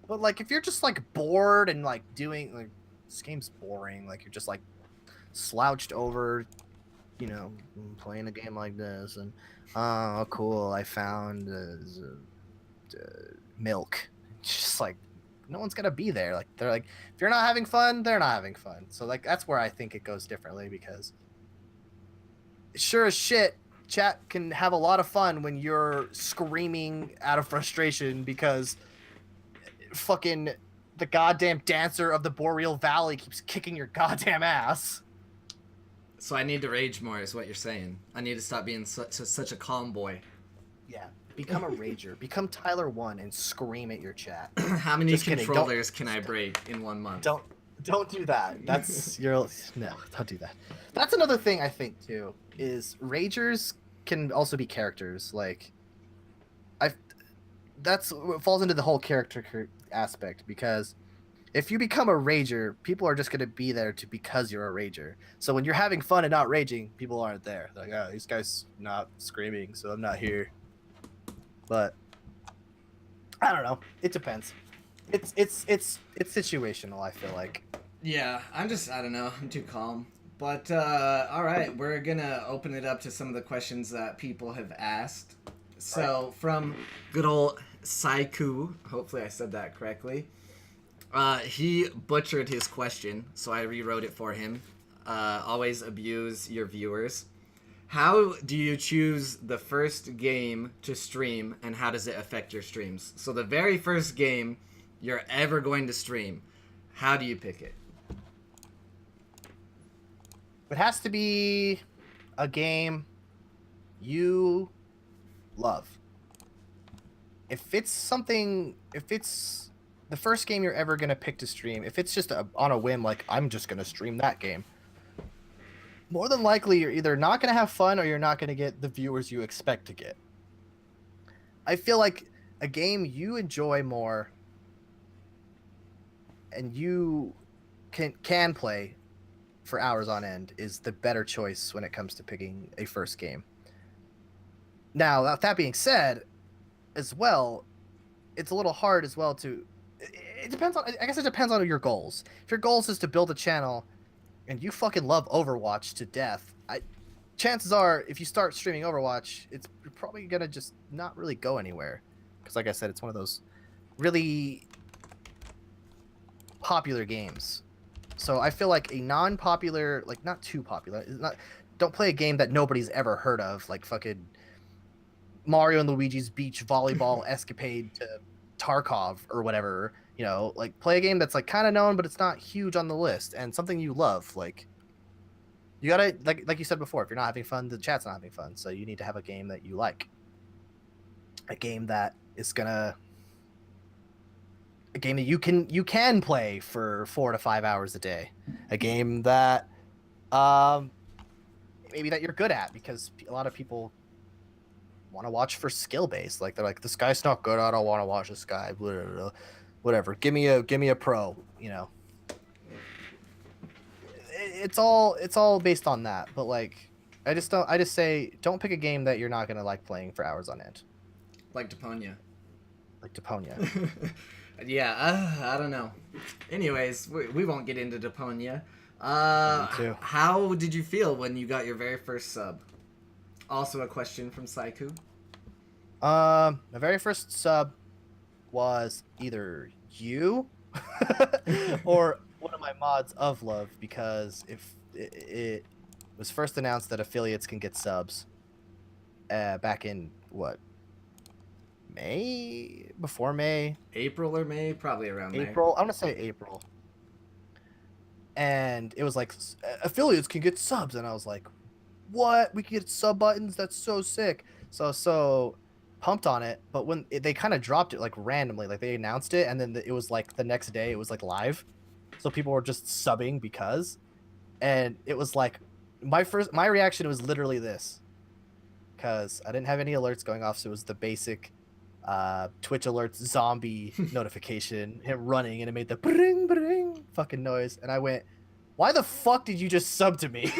But like if you're just like bored and like doing like this game's boring, like you're just like slouched over, you know, playing a game like this, and oh cool, I found milk. It's just like no one's gonna be there. Like they're like if you're not having fun, they're not having fun. So like that's where I think it goes differently because sure as shit, chat can have a lot of fun when you're screaming out of frustration because fucking the goddamn dancer of the Boreal Valley keeps kicking your goddamn ass. So I need to rage more, is what you're saying. I need to stop being such a calm boy. Yeah, become a rager. Become Tyler 1 and scream at your chat. How many controllers can I break in 1 month? Don't do that. That's no, don't do that. That's another thing I think too is ragers can also be characters. Like that's what falls into the whole character aspect because if you become a rager, people are just going to be there because you're a rager. So when you're having fun and not raging, people aren't there. They're like, oh, this guy's not screaming, so I'm not here. But I don't know. It depends. It's situational, I feel like. Yeah, I don't know. I'm too calm. But all right, we're gonna open it up to some of the questions that people have asked. So from good old Saiku, hopefully I said that correctly. He butchered his question, so I rewrote it for him. Always abuse your viewers. How do you choose the first game to stream, and how does it affect your streams? So the very first game you're ever going to stream, how do you pick it? It has to be a game you love. If it's the first game you're ever going to pick to stream, if it's just on a whim, like I'm just going to stream that game, more than likely you're either not going to have fun or you're not going to get the viewers you expect to get. I feel like a game you enjoy more and you can play for hours on end is the better choice when it comes to picking a first game. Now, that being said, as well, it's a little hard as well to... It depends on... I guess it depends on your goals. If your goals is to build a channel and you fucking love Overwatch to death, chances are, if you start streaming Overwatch, you're probably going to just not really go anywhere. Because like I said, it's one of those really popular games. So I feel like a non-popular, like not too popular, don't play a game that nobody's ever heard of, like fucking Mario and Luigi's Beach Volleyball Escapade to Tarkov or whatever. You know, like play a game that's like kind of known, but it's not huge on the list, and something you love. Like you gotta, like you said before, if you're not having fun, the chat's not having fun. So you need to have a game that you like, a game that is gonna. A game that you can play for 4 to 5 hours a day, a game that maybe that you're good at, because a lot of people want to watch for skill based. Like they're like, this guy's not good, I don't want to watch this guy. Whatever. Give me a pro. You know, it's all based on that. But like, I just say don't pick a game that you're not gonna like playing for hours on end. Like Deponia. Like Deponia. Yeah, I don't know. Anyways, we won't get into Deponia. Me too. How did you feel when you got your very first sub? Also a question from Saiku. My very first sub was either you or one of my mods of love, because if it was first announced that affiliates can get subs back in what, May, before May, April or May, probably around there. April. I'm gonna say April. And it was like affiliates can get subs, and I was like, what? We can get sub buttons? That's so sick. So pumped on it. But when they kind of dropped it like randomly, like they announced it, and then it was like the next day it was like live, so people were just subbing because, and it was like my reaction was literally this, because I didn't have any alerts going off, so it was the basic Twitch alerts zombie notification, him running, and it made the bring bring fucking noise, and I went, why the fuck did you just sub to me?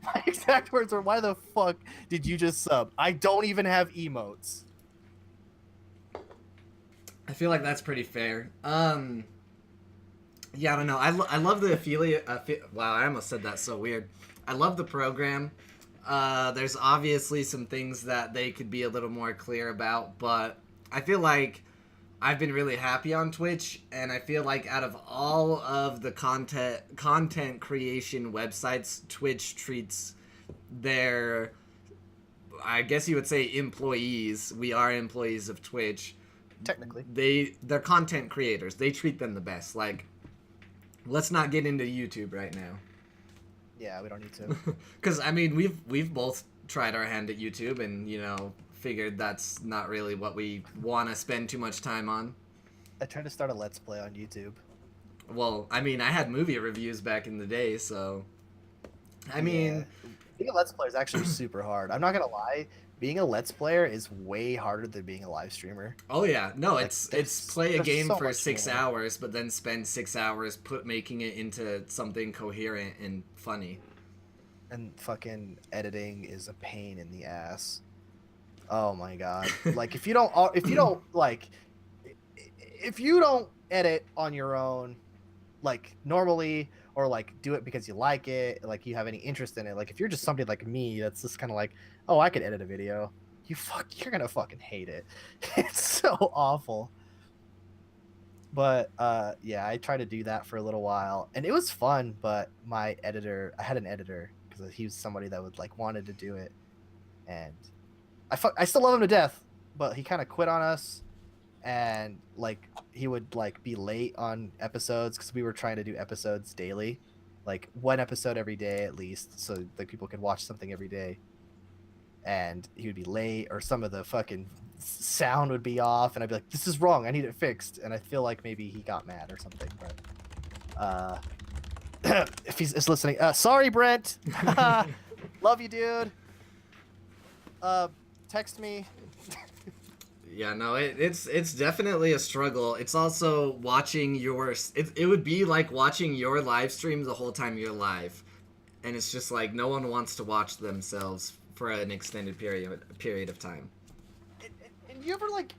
My exact words were, why the fuck did you just sub? I don't even have emotes. I feel like that's pretty fair. Yeah, I don't know. I love the affiliate. Wow, I almost said that so weird. I love the program. There's obviously some things that they could be a little more clear about, but I feel like I've been really happy on Twitch, and I feel like out of all of the content creation websites, Twitch treats their, I guess you would say, employees. We are employees of Twitch. Technically. They're content creators. They treat them the best. Like, let's not get into YouTube right now. Yeah, we don't need to. Because I mean, we've both tried our hand at YouTube, and figured that's not really what we want to spend too much time on. I tried to start a Let's Play on YouTube. Well, I mean, I had movie reviews back in the day, so I mean, being a Let's Player is actually super hard. I'm not gonna lie. Being a Let's Player is way harder than being a live streamer. Oh yeah, no, like, it's play a game so for much 6 more. hours, but then spend 6 hours making it into something coherent and funny. And fucking editing is a pain in the ass. Oh my god! Like if you don't edit on your own, like normally, or like do it because you like it, like you have any interest in it. Like if you're just somebody like me that's just kind of like, oh, I could edit a video. You're gonna fucking hate it. It's so awful. But yeah, I tried to do that for a little while, and it was fun. But I had an editor because he was somebody that would like wanted to do it, and I still love him to death, but he kind of quit on us, and like he would like be late on episodes because we were trying to do episodes daily, like one episode every day at least, so that people could watch something every day. And he would be late, or some of the fucking sound would be off, and I'd be like, "This is wrong. I need it fixed." And I feel like maybe he got mad or something. But if he's listening, sorry, Brent. Love you, dude. Text me. Yeah, no, it's definitely a struggle. It's also watching it would be like watching your live stream the whole time you're live, and it's just like no one wants to watch themselves for an extended period of time. And you ever like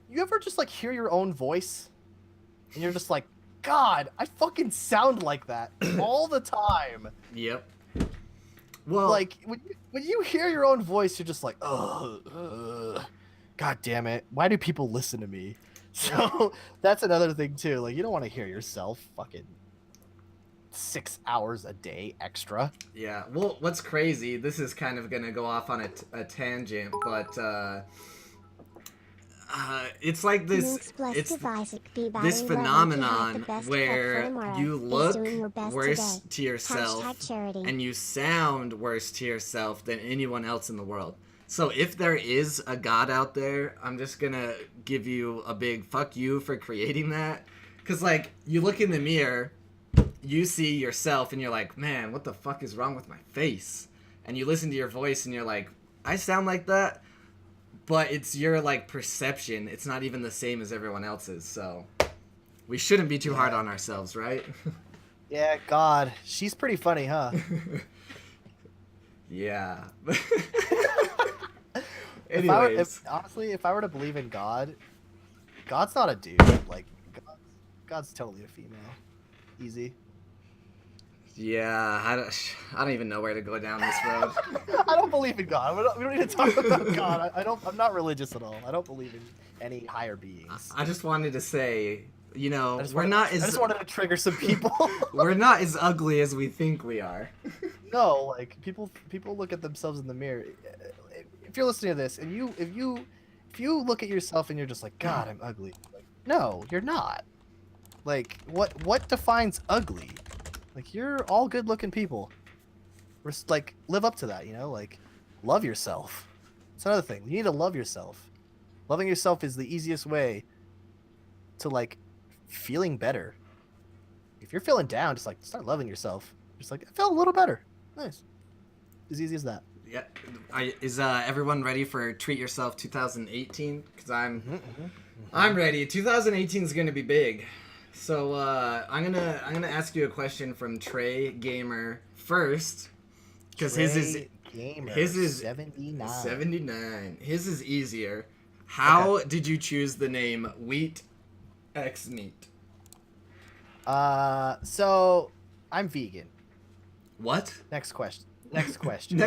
you ever just like hear your own voice, and you're just like, God, I fucking sound like that all the time. Yep. Well, like when you hear your own voice, you're just like, God damn it, why do people listen to me? So that's another thing too. Like you don't want to hear yourself fucking 6 hours a day extra. Yeah. Well, what's crazy? This is kind of gonna go off on a tangent, but it's like this this phenomenon where you look worse to yourself and you sound worse to yourself than anyone else in the world. So if there is a God out there, I'm just gonna give you a big fuck you for creating that. Because like you look in the mirror, you see yourself and you're like, man, what the fuck is wrong with my face? And you listen to your voice and you're like, I sound like that. But it's your like perception. It's not even the same as everyone else's. So we shouldn't be too hard on ourselves, right? Yeah, God, she's pretty funny, huh? Yeah. Honestly, if I were to believe in God, God's not a dude. Like, God's totally a female. Easy. Yeah, I don't even know where to go down this road. I don't believe in God. We don't need to talk about God. I'm not religious at all. I don't believe in any higher beings. I just wanted to say, you know, I as just wanted to trigger some people. we're not as ugly as we think we are. No, like people look at themselves in the mirror. If you're listening to this and if you look at yourself and you're just like, God, I'm ugly. Like, no, you're not. Like, what defines ugly? Like, you're all good-looking people. Like, live up to that, you know? Like, love yourself. It's another thing. You need to love yourself. Loving yourself is the easiest way to, like, feeling better. If you're feeling down, just, like, start loving yourself. Just, like, I felt a little better. Nice. As easy as that. Yeah. Is everyone ready for Treat Yourself 2018? Because I'm ready. 2018 is going to be big. So I'm gonna ask you a question from Trey Gamer first, because his is 79. 79. His is easier. How did you choose the name WheatxMeat? So I'm vegan. What? Next question. Next question.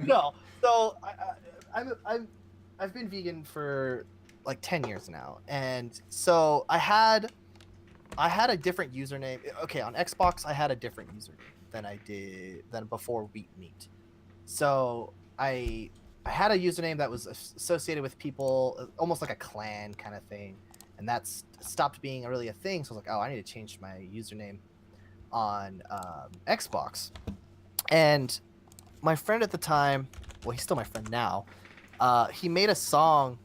No. So I've been vegan for like 10 years now, and so I had a different username. Okay, on Xbox I had a different username than before WheatxMeat. So I had a username that was associated with people, almost like a clan kind of thing, and that's stopped being really a thing. So I was like, oh, I need to change my username on Xbox. And my friend at the time, well, he's still my friend now, he made a song,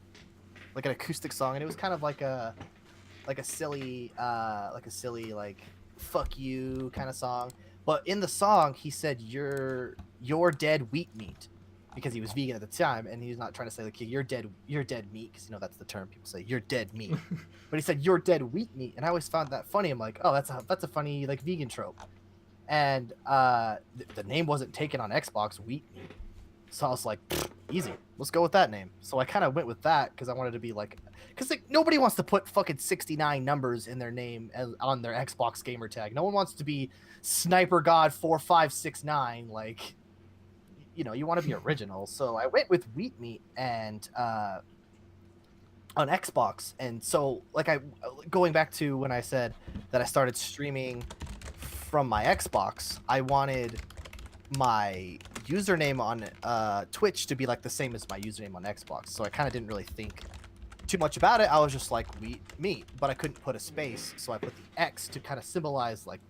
like an acoustic song, and it was kind of like a silly like fuck you kind of song. But in the song he said you're dead wheat meat, because he was vegan at the time, and he's not trying to say like you're dead meat, because you know that's the term people say, you're dead meat. But he said you're dead wheat meat, and I always found that funny. I'm like, oh, that's a funny like vegan trope. And the name wasn't taken on Xbox, wheat meat. So I was like, easy, let's go with that name. So I kind of went with that because I wanted to be like, because like nobody wants to put fucking 69 numbers in their name on their Xbox gamer tag. No one wants to be Sniper God 4569. Like, you know, you want to be original. So I went with wheat meat and on Xbox. And so like going back to when I said that I started streaming from my Xbox, I wanted my username on Twitch to be like the same as my username on Xbox. So I kind of didn't really think too much about it. I was just like meat, but I couldn't put a space, so I put the X to kind of symbolize like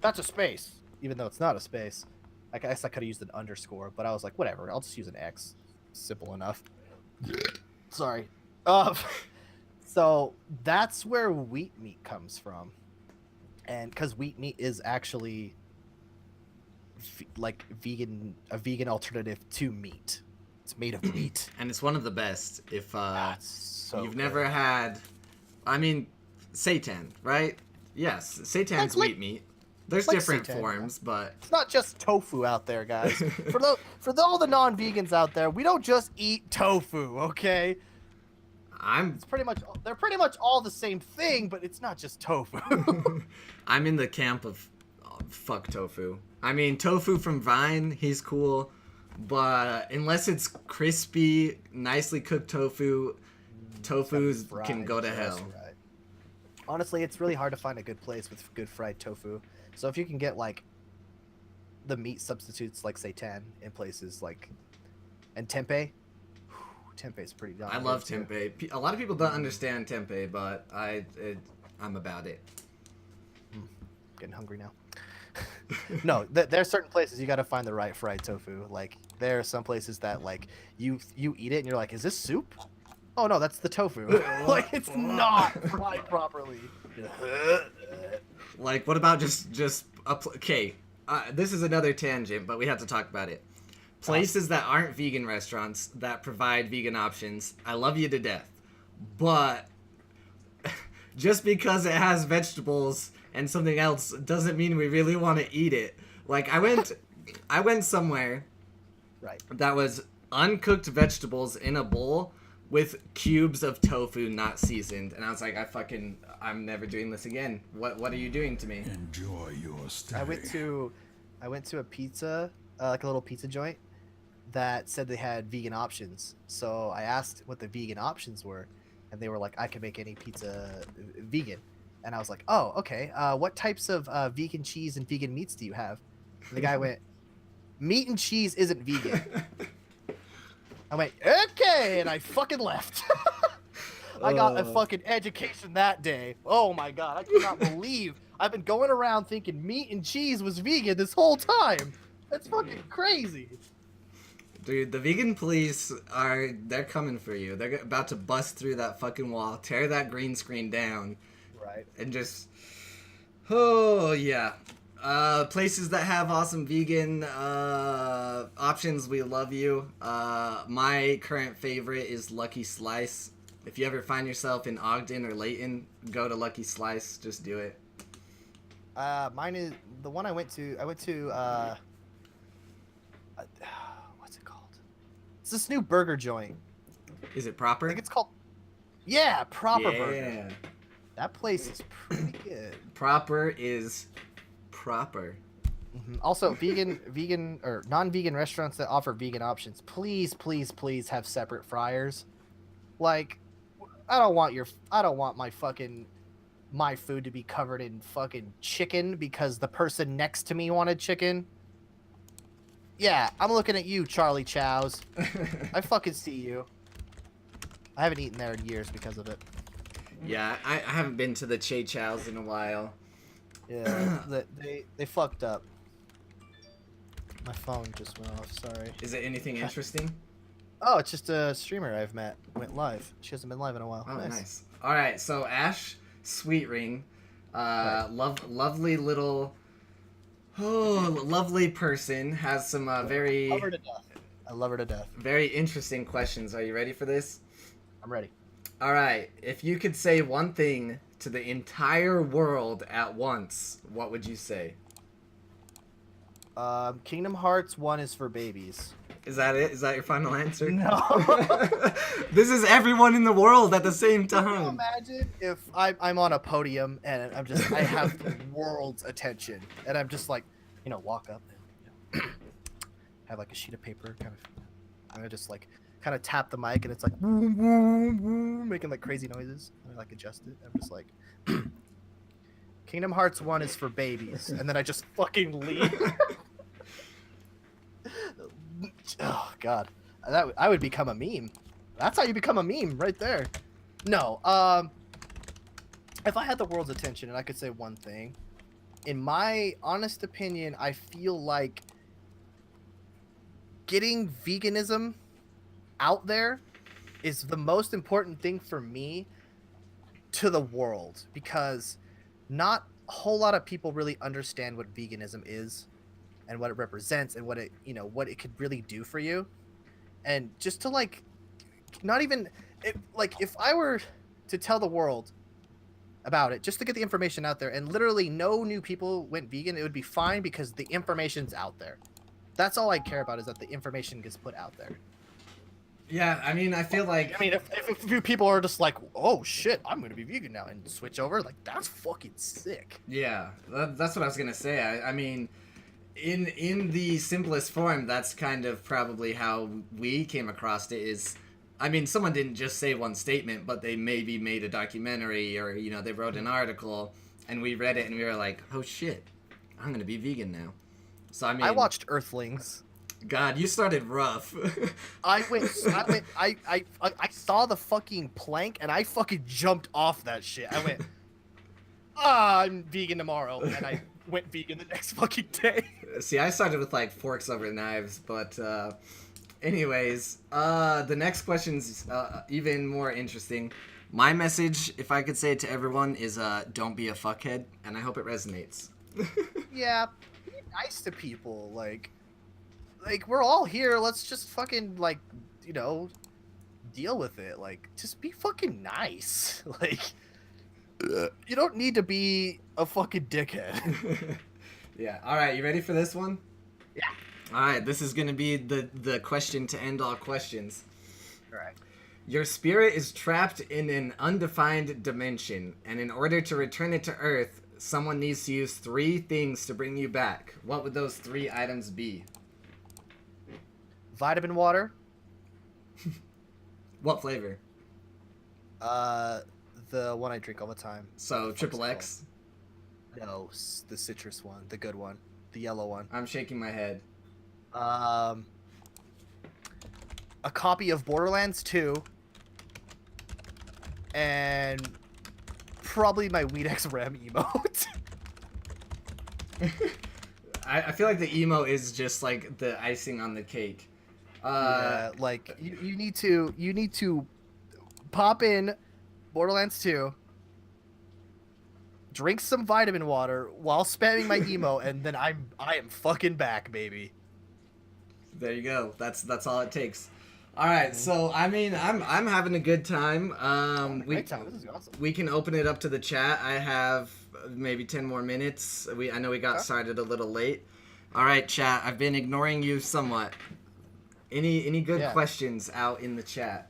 that's a space, even though it's not a space. I guess I could have used an underscore, but I was like, whatever, I'll just use an X. Simple enough. Sorry. So that's where wheat meat comes from, and because wheat meat is actually like a vegan alternative to meat. It's made of meat, and it's one of the best. If so you've good. never had, I mean, seitan, right? Yes, seitan's Like- wheat meat. There's like different seitan, forms, but It's not just tofu out there, guys. For all the non-vegans out there, we don't just eat tofu, okay? They're pretty much all the same thing, but it's not just tofu. I'm in the camp of fuck tofu. I mean, tofu from Vine, he's cool, but unless it's crispy, nicely cooked tofu, tofus Fried, can go to just hell. right. Honestly, it's really hard to find a good place with good fried tofu. So if you can get like the meat substitutes like seitan in places like and tempeh, tempeh's pretty dumb. I love tempeh. A lot of people don't understand tempeh, but I'm about it. Getting hungry now. No, there are certain places you got to find the right fried tofu. Like there are some places that like you eat it and you're like, is this soup? Oh no, that's the tofu. Like it's not fried properly. Like, what about okay? This is another tangent, but we have to talk about it. Places that aren't vegan restaurants that provide vegan options, I love you to death, but just because it has vegetables and something else doesn't mean we really want to eat it. Like I went somewhere Right. that was uncooked vegetables in a bowl, with cubes of tofu not seasoned. And I was like, I'm never doing this again. What are you doing to me? Enjoy your stay. I went to a pizza, like a little pizza joint that said they had vegan options. So I asked what the vegan options were, and they were like, I can make any pizza vegan. And I was like, oh, okay. What types of vegan cheese and vegan meats do you have? And the guy went, meat and cheese isn't vegan. I went, okay, and I fucking left. I got a fucking education that day. Oh my god, I cannot believe I've been going around thinking meat and cheese was vegan this whole time. That's fucking crazy. Dude, the vegan police they're coming for you. They're about to bust through that fucking wall, tear that green screen down. Right. And just, oh yeah. Places that have awesome vegan options, we love you. My current favorite is Lucky Slice. If you ever find yourself in Ogden or Layton, go to Lucky Slice. Just do it. Mine is the one I went to. What's it called? It's this new burger joint. Is it Proper? I think it's called. Yeah, Proper Yeah. Burger. That place is pretty good. Proper is proper. Also, vegan or non-vegan restaurants that offer vegan options, please, please, please have separate fryers. Like, I don't want my food to be covered in fucking chicken because the person next to me wanted chicken. Yeah, I'm looking at you, Charlie Chow's. I fucking see you. I haven't eaten there in years because of it. Yeah, I haven't been to the Che Chow's in a while. Yeah, they fucked up. My phone just went off, sorry. Is it anything interesting? Oh, it's just a streamer I've met. Went live. She hasn't been live in a while. Oh, nice. All right, so Ash Sweetring, Right. lovely little, lovely person, has some very, Love her to death. I love her to death. very interesting questions. Are you ready for this? I'm ready. All right, if you could say one thing to the entire world at once, what would you say? Kingdom Hearts 1 is for babies. Is that it? Is that your final answer? No. This is everyone in the world at the same Can you time. imagine if I'm on a podium and I have the world's attention and I'm just like, walk up and have like a sheet of paper and I just like kind of tap the mic and it's like boom, boom, boom, making like crazy noises and I like adjust it. I'm just like Kingdom Hearts 1 is for babies and then I just fucking leave. Oh god, I would become a meme. That's how you become a meme, right there. No, if I had the world's attention and I could say one thing, in my honest opinion, I feel like getting veganism out there is the most important thing for me to the world, because not a whole lot of people really understand what veganism is and what it represents and what it could really do for you. And just to like, not even if I were to tell the world about it, just to get the information out there, and literally no new people went vegan, it would be fine because the information's out there. That's all I care about, is that the information gets put out there. Yeah, I mean, I feel like... I mean, if a few people are just like, oh shit, I'm gonna be vegan now and switch over, like, that's fucking sick. Yeah, that's what I was gonna say. I mean, in the simplest form, that's kind of probably how we came across it. Is, I mean, someone didn't just say one statement, but they maybe made a documentary, or they wrote an article, and we read it and we were like, oh shit, I'm gonna be vegan now. So I mean, I watched Earthlings. God, you started rough. I saw the fucking plank and I fucking jumped off that shit. I went, I'm vegan tomorrow, and I went vegan the next fucking day. See, I started with like forks over knives, but anyways, the next question's even more interesting. My message, if I could say it to everyone, is don't be a fuckhead, and I hope it resonates. Yeah, be nice to people. Like we're all here. Let's just fucking deal with it. Like, just be fucking nice. Like, you don't need to be a fucking dickhead. Yeah. All right. You ready for this one? Yeah. All right. This is gonna be the question to end all questions. All right. Your spirit is trapped in an undefined dimension, and in order to return it to Earth, someone needs to use 3 things to bring you back. What would those 3 items be? Vitamin water. What flavor? The one I drink all the time. So, Triple X? No, the citrus one, the good one, the yellow one. I'm shaking my head. A copy of Borderlands 2. And probably my WheatxRem emote. I feel like the emo is just like the icing on the cake. Yeah, like you need to pop in Borderlands 2, drink some vitamin water while spamming my emo, and then I am fucking back, baby. There you go. That's all it takes. All right, so I mean, I'm having a good time. Great time. This is awesome. We can open it up to the chat. I have maybe 10 more minutes. I know we got started a little late. All right, chat. I've been ignoring you somewhat. Any good questions out in the chat?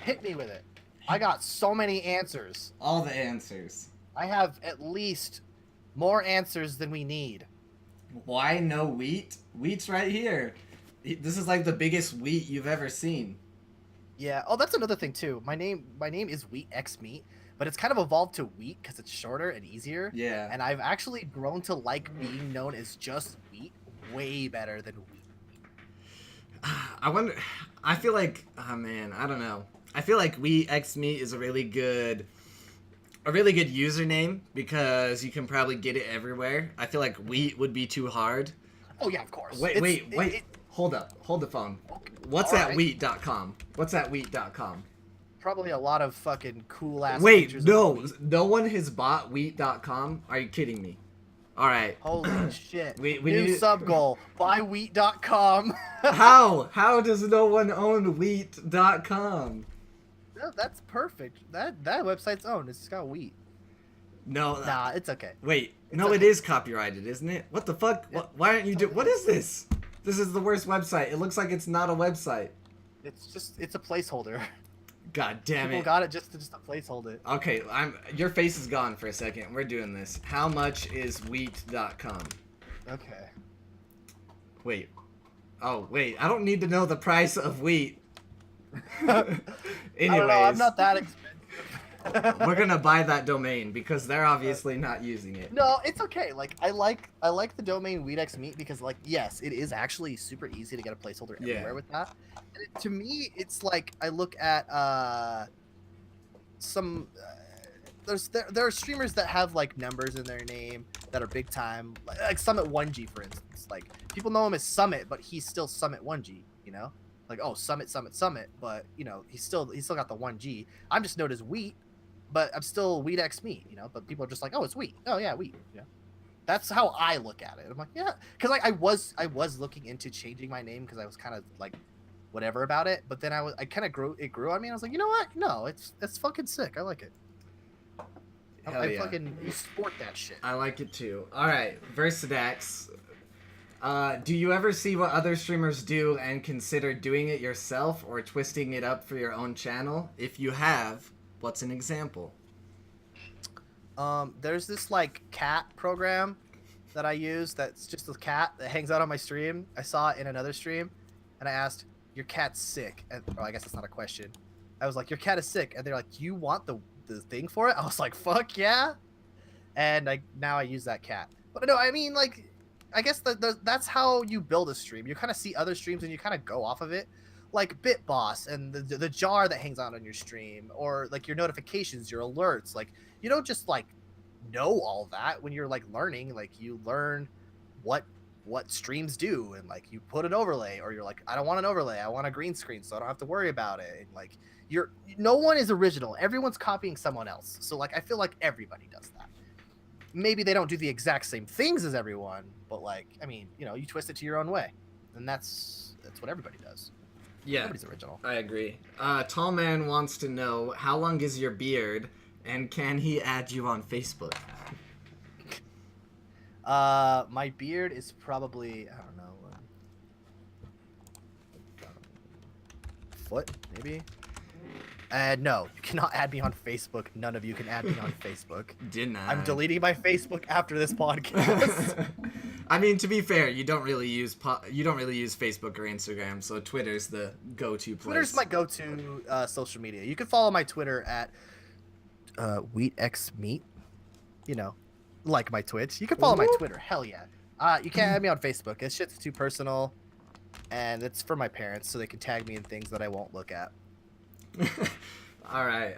Hit me with it. I got so many answers. All the answers. I have at least more answers than we need. Why no wheat? Wheat's right here. This is like the biggest wheat you've ever seen. Yeah. Oh, that's another thing too. My name is WheatxMeat, but it's kind of evolved to Wheat because it's shorter and easier. Yeah. And I've actually grown to like being known as just Wheat way better than Wheat. I wonder. I feel like. Oh man, I don't know. I feel like WheatxMeat is a really good username because you can probably get it everywhere. I feel like Wheat would be too hard. Oh yeah, of course. Wait. Hold up. Hold the phone. What's at Wheat.com? What's at Wheat.com? Probably a lot of fucking cool ass. Wait, no one has bought Wheat.com. Are you kidding me? All right. Holy shit. We New need sub goal. Buy Wheat.com. How does no one own Wheat.com? No, that's perfect. That website's owned. It's got Wheat. No. Nah, it's okay. Wait. No, it is copyrighted, isn't it? What the fuck? Why aren't you What is this? This is the worst website. It looks like it's not a website. It's a placeholder. God damn it. People got it just to placeholder it. Okay, your face is gone for a second. We're doing this. How much is Wheat.com? Okay. Wait. Oh, wait. I don't need to know the price of wheat. Anyways. I don't know, I'm not that expensive. We're gonna buy that domain because they're obviously not using it. No, it's okay. Like I like the domain WheatxMeat because like yes, it is actually super easy to get a placeholder everywhere with that. And to me, it's like I look at there are streamers that have like numbers in their name that are big time, like Summit 1G for instance. Like people know him as Summit, but he's still Summit 1G. You know, like oh Summit, but you know he's still got the 1G. I'm just known as Wheat. But I'm still WheatxMeat, you know. But people are just like, oh, it's Wheat. Oh yeah, Wheat. Yeah, that's how I look at it. I'm like, yeah, because like I was looking into changing my name because I was kind of like, whatever about it. But then I kind of grew on me. And I was like, you know what? No, it's fucking sick. I like it. I fucking you sport that shit. I like it too. All right, Versadax. Do you ever see what other streamers do and consider doing it yourself or twisting it up for your own channel? If you have. What's an example? There's this like cat program that I use that's just a cat that hangs out on my stream. I saw it in another stream and I asked, your cat's sick. And I guess that's not a question. I was like, your cat is sick. And they're like, you want the thing for it? I was like, fuck yeah. And now I use that cat. But no, I mean like, I guess that's how you build a stream. You kind of see other streams and you kind of go off of it. Like BitBoss and the jar that hangs out on your stream, or like your notifications, your alerts. Like you don't just like know all that when you're like learning. Like you learn what streams do, and like you put an overlay, or you're like, I don't want an overlay, I want a green screen, so I don't have to worry about it. And like no one is original. Everyone's copying someone else. So like I feel like everybody does that. Maybe they don't do the exact same things as everyone, but like I mean, you know, you twist it to your own way, and that's what everybody does. Yeah, nobody's original. I agree. Tall Man wants to know, how long is your beard, and can he add you on Facebook? My beard is probably, I don't know, foot, maybe? No, you cannot add me on Facebook. None of you can add me on Facebook. Didn't I? I'm deleting my Facebook after this podcast. I mean, to be fair, you don't really use Facebook or Instagram, so Twitter's the go-to place. Twitter's my go-to social media. You can follow my Twitter at WheatxMeat. You know, like my Twitch. You can follow my Twitter. Hell yeah. You can't add me on Facebook. This shit's too personal, and it's for my parents, so they can tag me in things that I won't look at. All right.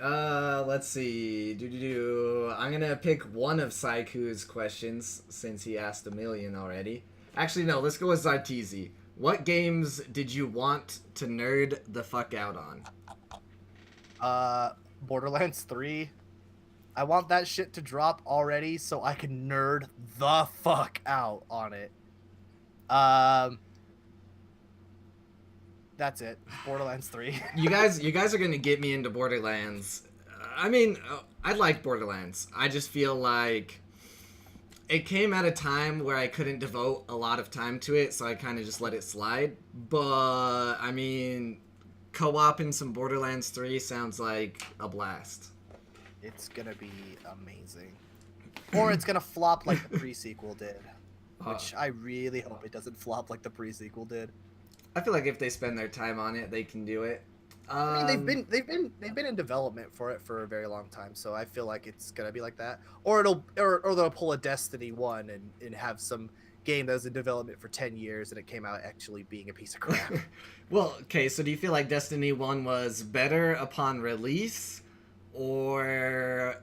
Let's see. I'm gonna pick one of Saiku's questions since he asked a million already. Actually, no. Let's go with Zartizi. What games did you want to nerd the fuck out on? Borderlands 3. I want that shit to drop already so I can nerd the fuck out on it. That's it. Borderlands 3. you guys are gonna get me into Borderlands. I mean, I like Borderlands. I just feel like it came at a time where I couldn't devote a lot of time to it, so I kind of just let it slide. But I mean, co-op in some Borderlands 3 sounds like a blast. It's gonna be amazing. Or it's gonna flop like the pre-sequel did. Which I really hope it doesn't flop like the pre-sequel did. I feel like if they spend their time on it, they can do it. I mean, they've been in development for it for a very long time, so I feel like it's gonna be like that. Or they'll pull a Destiny 1 and have some game that was in development for 10 years and it came out actually being a piece of crap. Well, okay, so do you feel like Destiny 1 was better upon release, or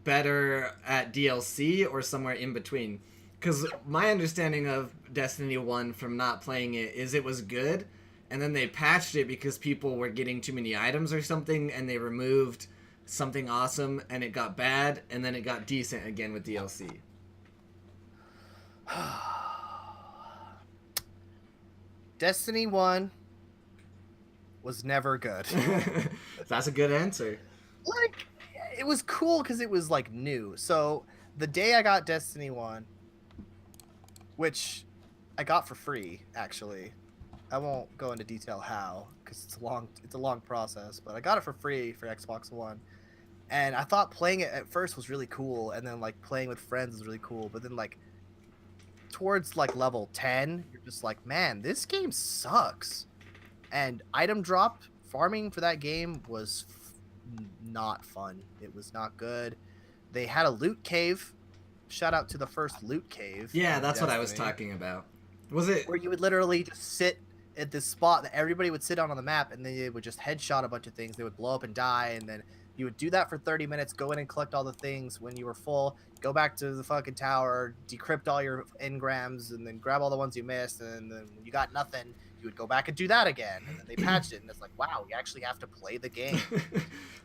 better at DLC, or somewhere in between? Because my understanding of Destiny 1 from not playing it is it was good, and then they patched it because people were getting too many items or something, and they removed something awesome, and it got bad, and then it got decent again with DLC. Destiny 1 was never good. That's a good answer. Like, it was cool because it was, like, new. So, the day I got Destiny 1, which I got for free, actually. I won't go into detail how, because it's a long process, but I got it for free for Xbox One. And I thought playing it at first was really cool, and then, like, playing with friends was really cool, but then, like, towards, like, level 10, you're just like, man, this game sucks. And item drop farming for that game was not fun. It was not good. They had a loot cave. Shout out to the first loot cave. Yeah, that's what I was talking about. Was it where you would literally just sit at this spot that everybody would sit on the map, and then they would just headshot a bunch of things. They would blow up and die, and then you would do that for 30 minutes, go in and collect all the things. When you were full, go back to the fucking tower, decrypt all your engrams, and then grab all the ones you missed, and then when you got nothing, you would go back and do that again. And then they patched it, and it's like, wow, we actually have to play the game.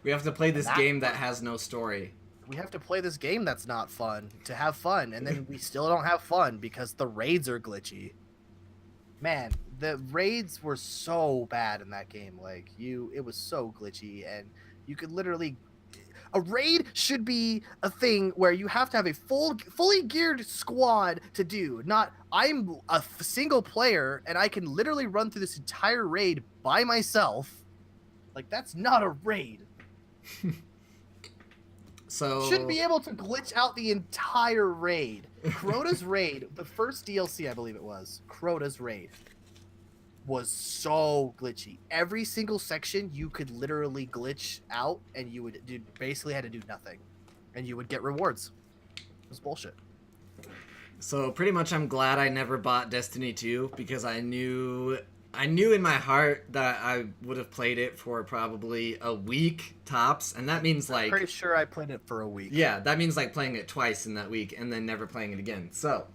We have to play this game that has no story. We have to play this game that's not fun to have fun, and then we still don't have fun because the raids are glitchy. Man, the raids were so bad in that game. Like, it was so glitchy, and you could literally... A raid should be a thing where you have to have a fully geared squad to do. Not, I'm a single player, and I can literally run through this entire raid by myself. Like, that's not a raid. So shouldn't be able to glitch out the entire raid. Crota's raid, the first DLC I believe it was, Crota's raid, was so glitchy. Every single section you could literally glitch out, and you basically had to do nothing, and you would get rewards. It was bullshit. So pretty much I'm glad I never bought Destiny 2 because I knew in my heart that I would have played it for probably a week tops, and that means like... I'm pretty sure I played it for a week. Yeah, that means like playing it twice in that week and then never playing it again. So,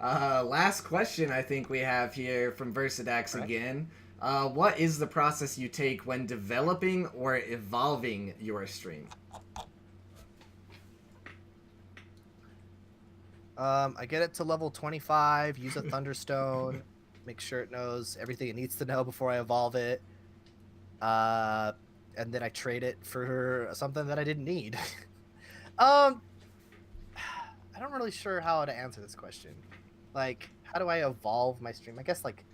last question I think we have here from Versadax again. What is the process you take when developing or evolving your stream? I get it to level 25, use a Thunderstone, make sure it knows everything it needs to know before I evolve it, and then I trade it for something that I didn't need. I'm not really sure how to answer this question. Like, how do I evolve my stream? I guess, like,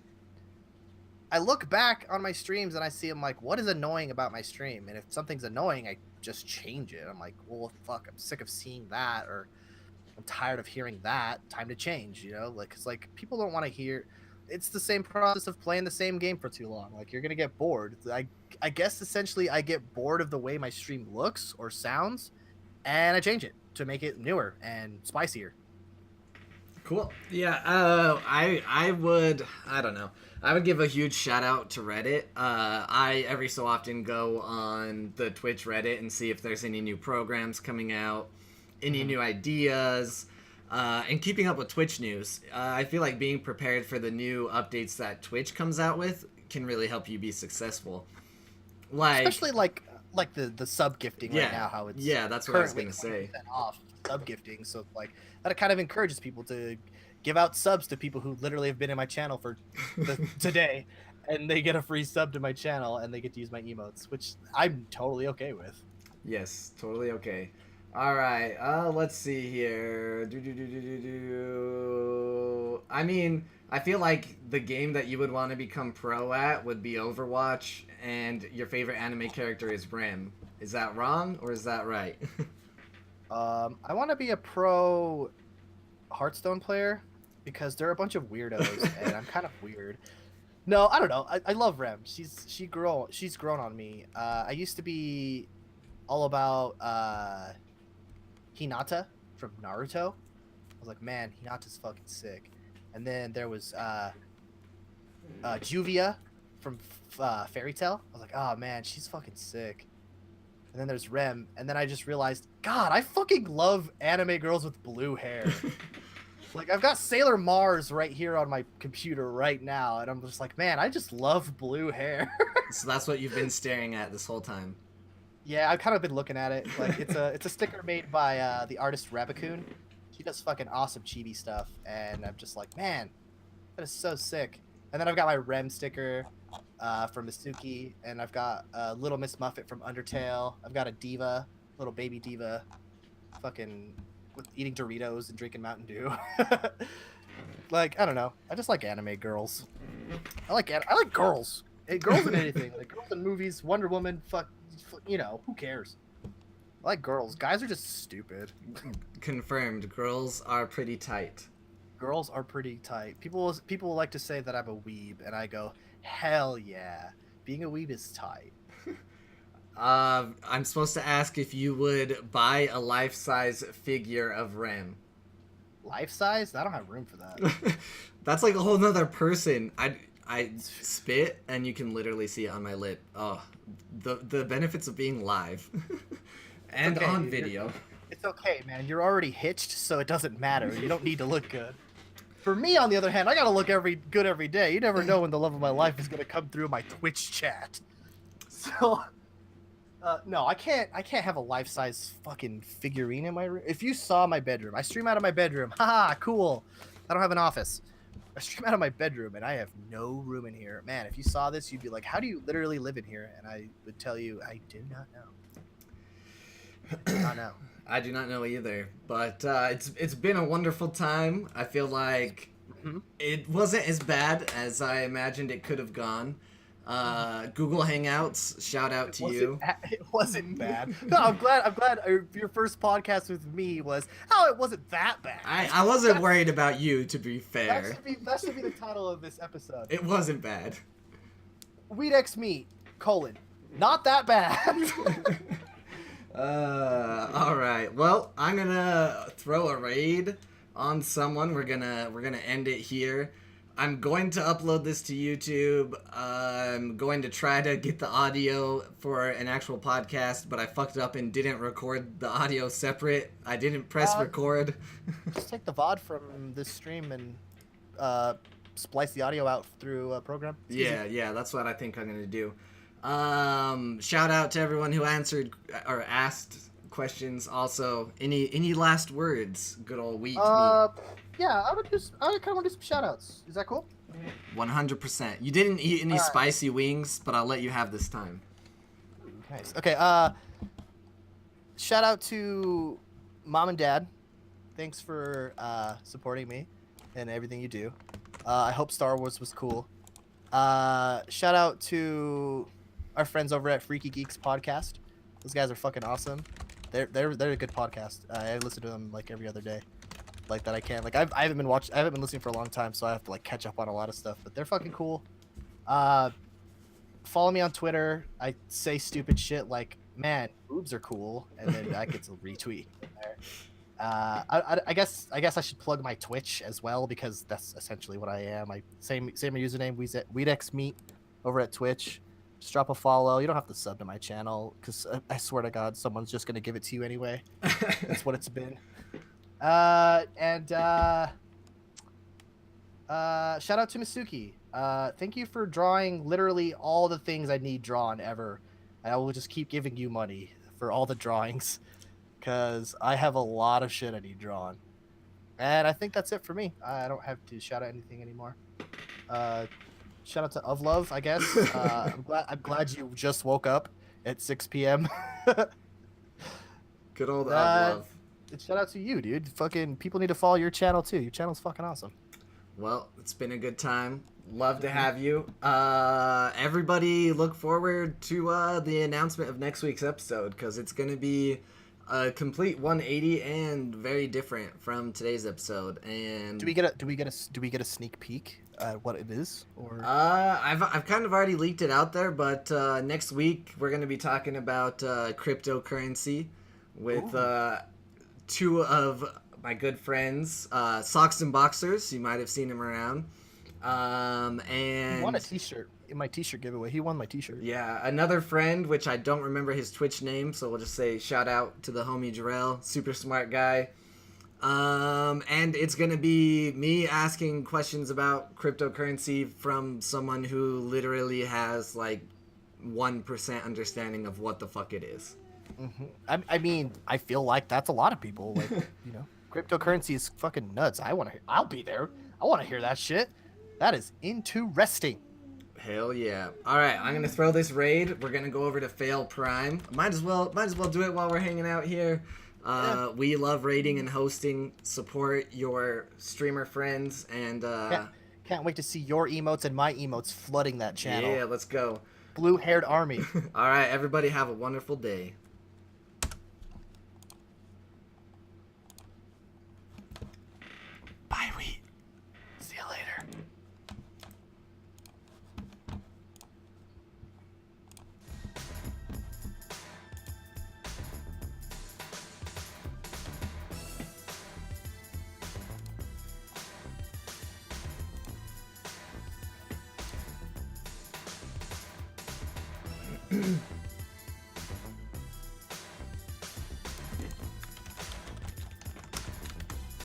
I look back on my streams and I see, I'm like, what is annoying about my stream? And if something's annoying, I just change it. I'm like, well, fuck, I'm sick of seeing that, or I'm tired of hearing that. Time to change, you know? Like, it's like people don't want to hear. It's the same process of playing the same game for too long. Like, you're gonna get bored. I guess essentially I get bored of the way my stream looks or sounds, and I change it to make it newer and spicier. Cool. Yeah. I don't know. I would give a huge shout out to Reddit. I every so often go on the Twitch Reddit and see if there's any new programs coming out, any new ideas, and keeping up with Twitch news. I feel like being prepared for the new updates that Twitch comes out with can really help you be successful. Like, Especially like the sub gifting right now, how it's that's what I was currently gonna say. 20% off sub gifting. So like that kind of encourages people to give out subs to people who literally have been in my channel for today, and they get a free sub to my channel and they get to use my emotes, which I'm totally okay with. Yes, totally okay. All right, let's see here. I mean, I feel like the game that you would want to become pro at would be Overwatch, and your favorite anime character is Brim. Is that wrong or is that right? I want to be a pro Hearthstone player because they're a bunch of weirdos and I'm kind of weird. No, I don't know. I love Rem. She's grown on me. I used to be all about Hinata from Naruto. I was like, man, Hinata's fucking sick. And then there was Juvia from Fairy Tail. I was like, oh man, she's fucking sick. And then there's Rem, and then I just realized, God, I fucking love anime girls with blue hair. Like, I've got Sailor Mars right here on my computer right now, and I'm just like, man, I just love blue hair. So that's what you've been staring at this whole time. Yeah, I've kind of been looking at it. Like, it's a sticker made by the artist Rabicoon. She does fucking awesome chibi stuff, and I'm just like, man, that is so sick. And then I've got my Rem sticker from Misuki, and I've got Little Miss Muffet from Undertale. I've got a Diva, little baby Diva, fucking eating Doritos and drinking Mountain Dew. Like, I don't know. I just like anime girls. I like girls. Hey, girls in anything. Like girls in movies, Wonder Woman. Fuck, you know, who cares? I like girls. Guys are just stupid. Confirmed. Girls are pretty tight. Girls are pretty tight. People like to say that I'm a weeb, and I go, hell yeah. Being a weeb is tight. I'm supposed to ask if you would buy a life-size figure of Rem. Life size? I don't have room for that. That's like a whole nother person. I spit and you can literally see it on my lip. Oh, the benefits of being live and okay, on video. It's okay, man. You're already hitched, so it doesn't matter. You don't need to look good. For me, on the other hand, I gotta look good every day. You never know when the love of my life is gonna come through my Twitch chat. So, no, I can't have a life-size fucking figurine in my room. If you saw my bedroom, I stream out of my bedroom. Haha, cool. I don't have an office. I stream out of my bedroom, and I have no room in here. Man, if you saw this, you'd be like, how do you literally live in here? And I would tell you, I do not know. I do not know. I do not know either, but it's been a wonderful time. I feel like it wasn't as bad as I imagined it could have gone. Google Hangouts, shout out to you. It wasn't bad. No, I'm glad your first podcast with me was, oh, it wasn't that bad. I wasn't worried about you, to be fair. That should be the title of this episode. It wasn't bad. WheatxMeat, not that bad. All right. Well, I'm gonna throw a raid on someone. We're gonna end it here. I'm going to upload this to YouTube. I'm going to try to get the audio for an actual podcast, but I fucked up and didn't record the audio separate. I didn't press record. Just take the VOD from this stream and splice the audio out through a program. Yeah, that's what I think I'm gonna do. Shout out to everyone who answered or asked questions. Also, any last words? Good old WheatxMeat. Yeah, I kind of want to do some shout outs. Is that cool? 100%. You didn't eat any spicy wings, but I'll let you have this time. Nice. Okay, shout out to Mom and Dad. Thanks for supporting me and everything you do. I hope Star Wars was cool. Shout out to our friends over at Freaky Geeks Podcast. Those guys are fucking awesome. They're a good podcast. I listen to them like every other day, like that I can. Like I haven't been listening for a long time, so I have to like catch up on a lot of stuff. But they're fucking cool. Follow me on Twitter. I say stupid shit like, "Man, boobs are cool," and then I get to retweet there. I guess I should plug my Twitch as well because that's essentially what I am. I same username WheatxMeat over at Twitch. Just drop a follow. You don't have to sub to my channel because I swear to God, someone's just gonna give it to you anyway. That's what it's been. Shout out to Misuki. Thank you for drawing literally all the things I need drawn ever. I will just keep giving you money for all the drawings because I have a lot of shit I need drawn. And I think that's it for me. I don't have to shout out anything anymore. Shout out to Of Love, I guess. I'm glad you just woke up at 6 p.m. Good old Of Love. Shout out to you, dude. Fucking people need to follow your channel too. Your channel's fucking awesome. Well, it's been a good time. Love to have you. Everybody look forward to the announcement of next week's episode because it's going to be a complete 180 and very different from today's episode. And do we get a sneak peek at what it is? Or I've kind of already leaked it out there, but next week we're going to be talking about cryptocurrency with two of my good friends, Socks and Boxers. You might have seen him around. And he won a t-shirt in my t-shirt giveaway. He won my t-shirt. Yeah, another friend, which I don't remember his Twitch name, so we'll just say shout out to the homie Jarrell, super smart guy. And it's gonna be me asking questions about cryptocurrency from someone who literally has like 1% understanding of what the fuck it is. Mm-hmm. I mean, I feel like that's a lot of people. Like, you know, cryptocurrency is fucking nuts. I'll be there. I want to hear that shit. That is interesting. Hell yeah! All right, I'm gonna throw this raid. We're gonna go over to Fail Prime. Might as well do it while we're hanging out here. We love raiding and hosting. Support your streamer friends and can't wait to see your emotes and my emotes flooding that channel. Yeah, let's go. Blue-haired army. All right, everybody have a wonderful day. Bye, Wheat. See you later.